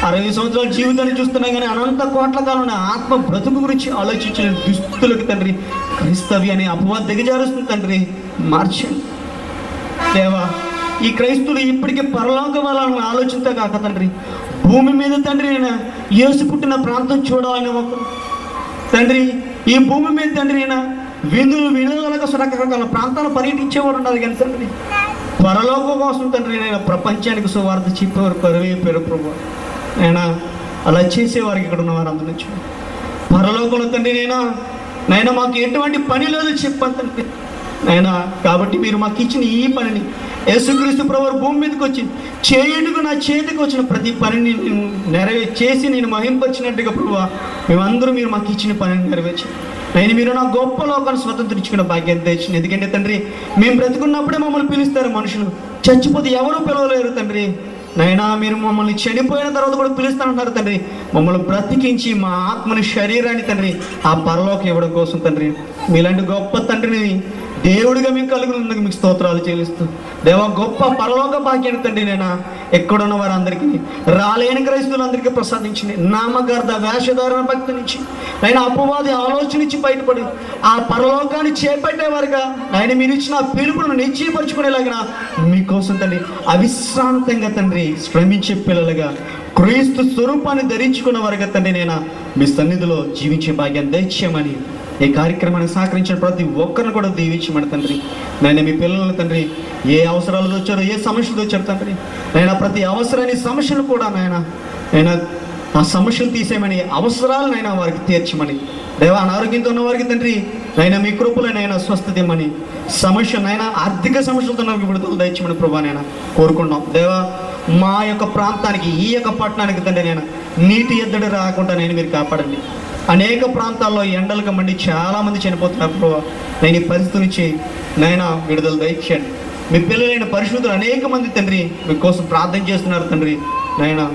60 సంవత్సరాల జీవితాన్ని చూస్తున్నా కానీ అనంత కోట్ల కాలం ఆత్మ బ్రతుకు గురించి ఆలోచించిన దుస్తులకు తండ్రి క్రైస్తవ్యాన్ని అపవాద దిగజారుస్తుంది తండ్రి. మార్చండి దేవా. ఈ క్రైస్తువులు ఇప్పటికే పరలోక వాళ్ళని ఆలోచించే కాక తండ్రి, భూమి మీద తండ్రి నేను యేసు పుట్టిన ప్రాంతం చూడాలని ఒక తండ్రి, ఈ భూమి మీద తండ్రి నేను విందులు వినోదాలకు రకరకాల ప్రాంతాలు పర్యటించేవారు ఉన్నారు కానీ తండ్రి, పరలోకం కోసం తండ్రి నేను ప్రపంచానికి సువార్త చెప్పేవారు కరువైపోయారు ప్రభు. నేను అలా చేసేవారికి ఇక్కడ ఉన్న వారు అందరి నుంచి పరలోకంలో తండ్రి నైనా మాకు ఎటువంటి పని లేదు చెప్పాను తండ్రి నైనా. కాబట్టి మీరు మాకు ఇచ్చిన ఈ పనిని యేసుక్రీస్తు ప్రభువు భూమి మీదకి వచ్చి చేయుటకు నా చేతికి వచ్చిన ప్రతి పనిని నేను చేసి నేను మహింపరిచినట్టుగా ప్రభు మేమందరూ మీరు మాకు ఇచ్చిన పనిని నెరవేర్చి నేను మీరు నా గొప్ప లోకాన్ని స్వతంత్రించుకున్న భాగ్యం తెచ్చింది. ఎందుకంటే తండ్రి, మేము బ్రతుకున్నప్పుడే మమ్మల్ని పిలుస్తారు మనుషులు, చచ్చిపోతే ఎవరూ పిలవలేరు తండ్రి. నైనా మీరు మమ్మల్ని చనిపోయిన తర్వాత కూడా పిలుస్తానంటారు తండ్రి. మమ్మల్ని బ్రతికించి మా ఆత్మని, శరీరాన్ని తండ్రి ఆ పరలోకం ఇవ్వడం కోసం తండ్రి, మీలాంటి గొప్ప తండ్రిని దేవుడిగా మీకు కలుగునందుకు మీకు స్తోత్రాలు చెల్లిస్తూ దేవా, గొప్ప పరలోక భాగ్యాన్ని తండ్రి నేను ఎక్కడున్న వారందరికీ, రాలేని క్రైస్తువులందరికీ ప్రసాదించింది. నామగర్ధ వేషధారణ భక్తి నుంచి ఆయన అపవాది ఆలోచన నుంచి బయటపడి ఆ పరలోకాన్ని చేపట్టేవారుగా ఆయన మీరు ఇచ్చిన పిలుపును నిశ్చయపరుచుకునేలాగా మీకోసం తండ్రి అవిశ్రాంతంగా తండ్రి శ్రమించే పిల్లలుగా క్రీస్తు స్వరూపాన్ని ధరించుకున్న వారుగా తండ్రి నేను మీ సన్నిధిలో జీవించే భాగ్యాన్ని దయచేయమని ఈ కార్యక్రమాన్ని సహకరించిన ప్రతి ఒక్కరిని కూడా దీవించమని తండ్రి. నేను మీ పిల్లలను తండ్రి ఏ అవసరాలు వచ్చారో, ఏ సమస్యలు వచ్చారు తండ్రి, నేను ప్రతి అవసరాన్ని సమస్యలు కూడా నేను ఆ సమస్యలు తీసేయమని, అవసరాలనైనా వారికి తీర్చమని దేవా. అనారోగ్యంతో ఉన్న వారికి తండ్రి నైనా మీ కృపలనైనా స్వస్థత ఇమ్మని, సమస్యనైనా ఆర్థిక సమస్యలతో నాకు విడుదల దయచేయమని ప్రభా నేను కోరుకున్నాం దేవా. మా యొక్క ప్రాంతానికి, ఈ యొక్క పట్టణానికి తండ్రి నేను నీటి ఎద్దడి రాకుండా నేను మీరు కాపాడండి. అనేక ప్రాంతాల్లో ఎండలకు మండి చాలామంది చనిపోతున్నారు ప్రభా. నేను ఈ పరిస్థితి నుంచి నైనా విడుదల దయచేయండి. మీ పిల్లలైన పరిశుద్ధులు అనేక మంది తండ్రి మీకోసం ప్రార్థన చేస్తున్నారు తండ్రి నైనా.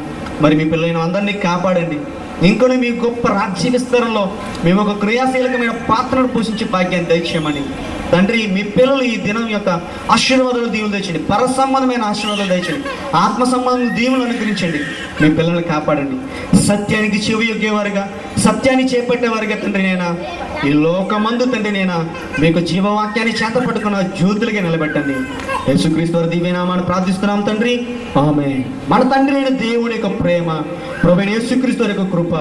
మరి మీ పిల్లలైన అందరినీ కాపాడండి. ఇంకొన్ని మీ గొప్ప రాజ్య విస్తరణలో మేము ఒక క్రియాశీలకమైన పాత్రను పోషించే భాగ్యాన్ని దయచేయమని తండ్రి. మీ పిల్లలు ఈ దినం యొక్క ఆశీర్వాదాలు దీవులు తెచ్చండి, పర సంబంధమైన ఆశీర్వాదాలు తెచ్చండి, ఆత్మ సంబంధం దీవులు అనుగ్రహించండి. మీ పిల్లల్ని కాపాడండి. సత్యానికి చెవి యొగ్గేవారుగా, సత్యాన్ని చేపట్టేవారుగా తండ్రి నేను ఈ లోకమందు తండ్రి నేను మీకు జీవవాక్యాన్ని చేత పట్టుకున్న జ్యోతులుగా నిలబెట్టండి. యేసుక్రీస్తు వారి దివ్యనామాన్ని ప్రార్థిస్తున్నాం తండ్రి, ఆమేన్. మన తండ్రి అయిన దేవుని యొక్క ప్రేమ, ప్రభువైన యేసుక్రీస్తు వారి యొక్క కృప,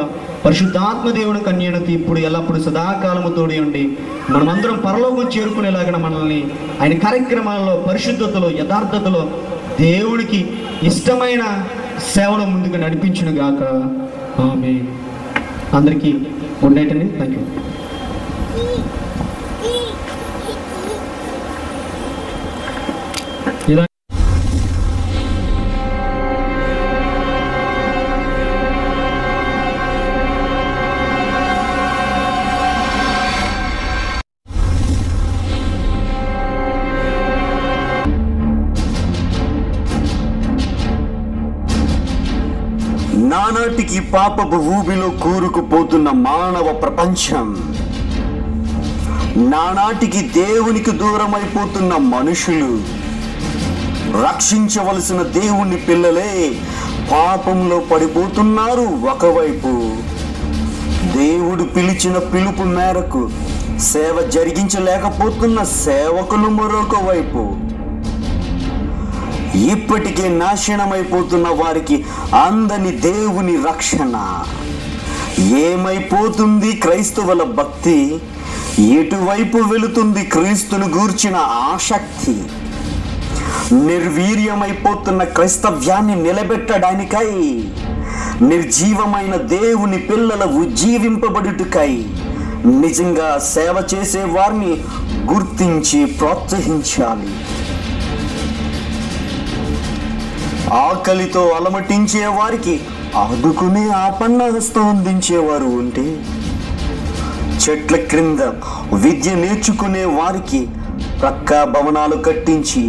పరిశుద్ధాత్మ దేవుని కన్యనతి ఇప్పుడు ఎల్లప్పుడు సదాకాలము తోడి ఉండి మనమందరం పరలోకం చేరుకునేలాగా మనల్ని ఆయన కార్యక్రమాలలో పరిశుద్ధతలో, యథార్థతలో, దేవుడికి ఇష్టమైన సేవలో ముందుకు నడిపించును గాక. ఆమేన్. అందరికీ గుడ్ నైట్ అండి. Thank you.
నానాటికి పాపపు ఊబిలో కూరుకుపోతున్న మానవ ప్రపంచం నానాటికి దేవునికి దూరమైపోతున్న మనుషులు, రక్షించవలసిన దేవుని పిల్లలే పాపంలో పడిపోతున్నారు ఒకవైపు. దేవుడు పిలిచిన పిలుపు మేరకు సేవ జరిగించలేకపోతున్న సేవకులు మరొక వైపు. ఇప్పటికే నాశనమైపోతున్న వారికి అందని దేవుని రక్షణ. ఏమైపోతుంది క్రైస్తవుల భక్తి? ఎటువైపు వెళుతుంది క్రీస్తును గూర్చిన ఆసక్తి? నిర్వీర్యమైపోతున్న క్రైస్తవ్యాన్ని నిలబెట్టడానికై, నిర్జీవమైన దేవుని పిల్లల ఉజ్జీవింపబడుటకై నిజంగా సేవ చేసే వారిని గుర్తించి ప్రోత్సహించాలి. ఆకలితో అలమటించే వారికి ఆదుకునే ఆపన్న హస్తం అందించేవారు ఉంటే, చెట్ల క్రింద విద్య నేర్చుకునే వారికి ప్రక్క భవనాలు కట్టించి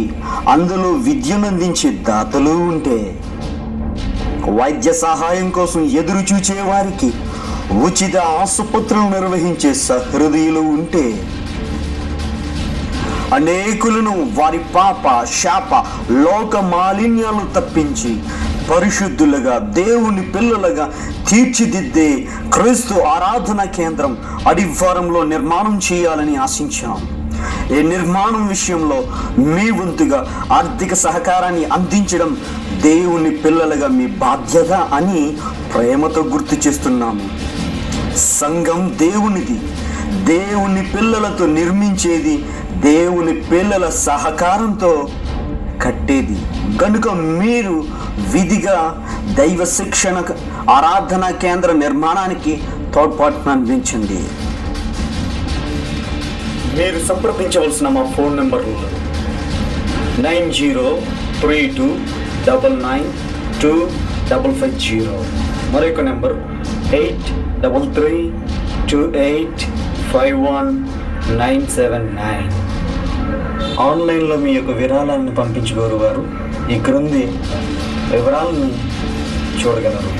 అందులో విద్యను అందించే దాతలు ఉంటే, వైద్య సహాయం కోసం ఎదురు చూచే వారికి ఉచిత ఆసుపత్రులు నిర్వహించే సహృదయులు ఉంటే, అనేకులను వారి పాప శాప లోక మాలిన్యాలు తప్పించి పరిశుద్ధులుగా దేవుని పిల్లలుగా తీర్చిదిద్దే క్రీస్తు ఆరాధన కేంద్రం అడివారంలో నిర్మాణం చేయాలని ఆశించాం. ఈ నిర్మాణం విషయంలో మీ వంతుగా ఆర్థిక సహకారాన్ని అందించడం దేవుని పిల్లలుగా మీ బాధ్యత అని ప్రేమతో గుర్తు చేస్తున్నాము. సంఘం దేవునిది, దేవుని పిల్లలతో నిర్మించేది, దేవుని పిల్లల సహకారంతో కట్టేది. కనుక మీరు విధిగా దైవ శిక్షణ ఆరాధన కేంద్ర నిర్మాణానికి తోడ్పాటును అందించండి. మీరు సంప్రదించవలసిన మా ఫోన్ నెంబర్లు 9032992550, మరొక నెంబర్ 8332851979. ఆన్లైన్లో మీ యొక్క విరాళాలను పంపించుకోరు వారు ఈ క్రింది వివరాలను చూడగలరు.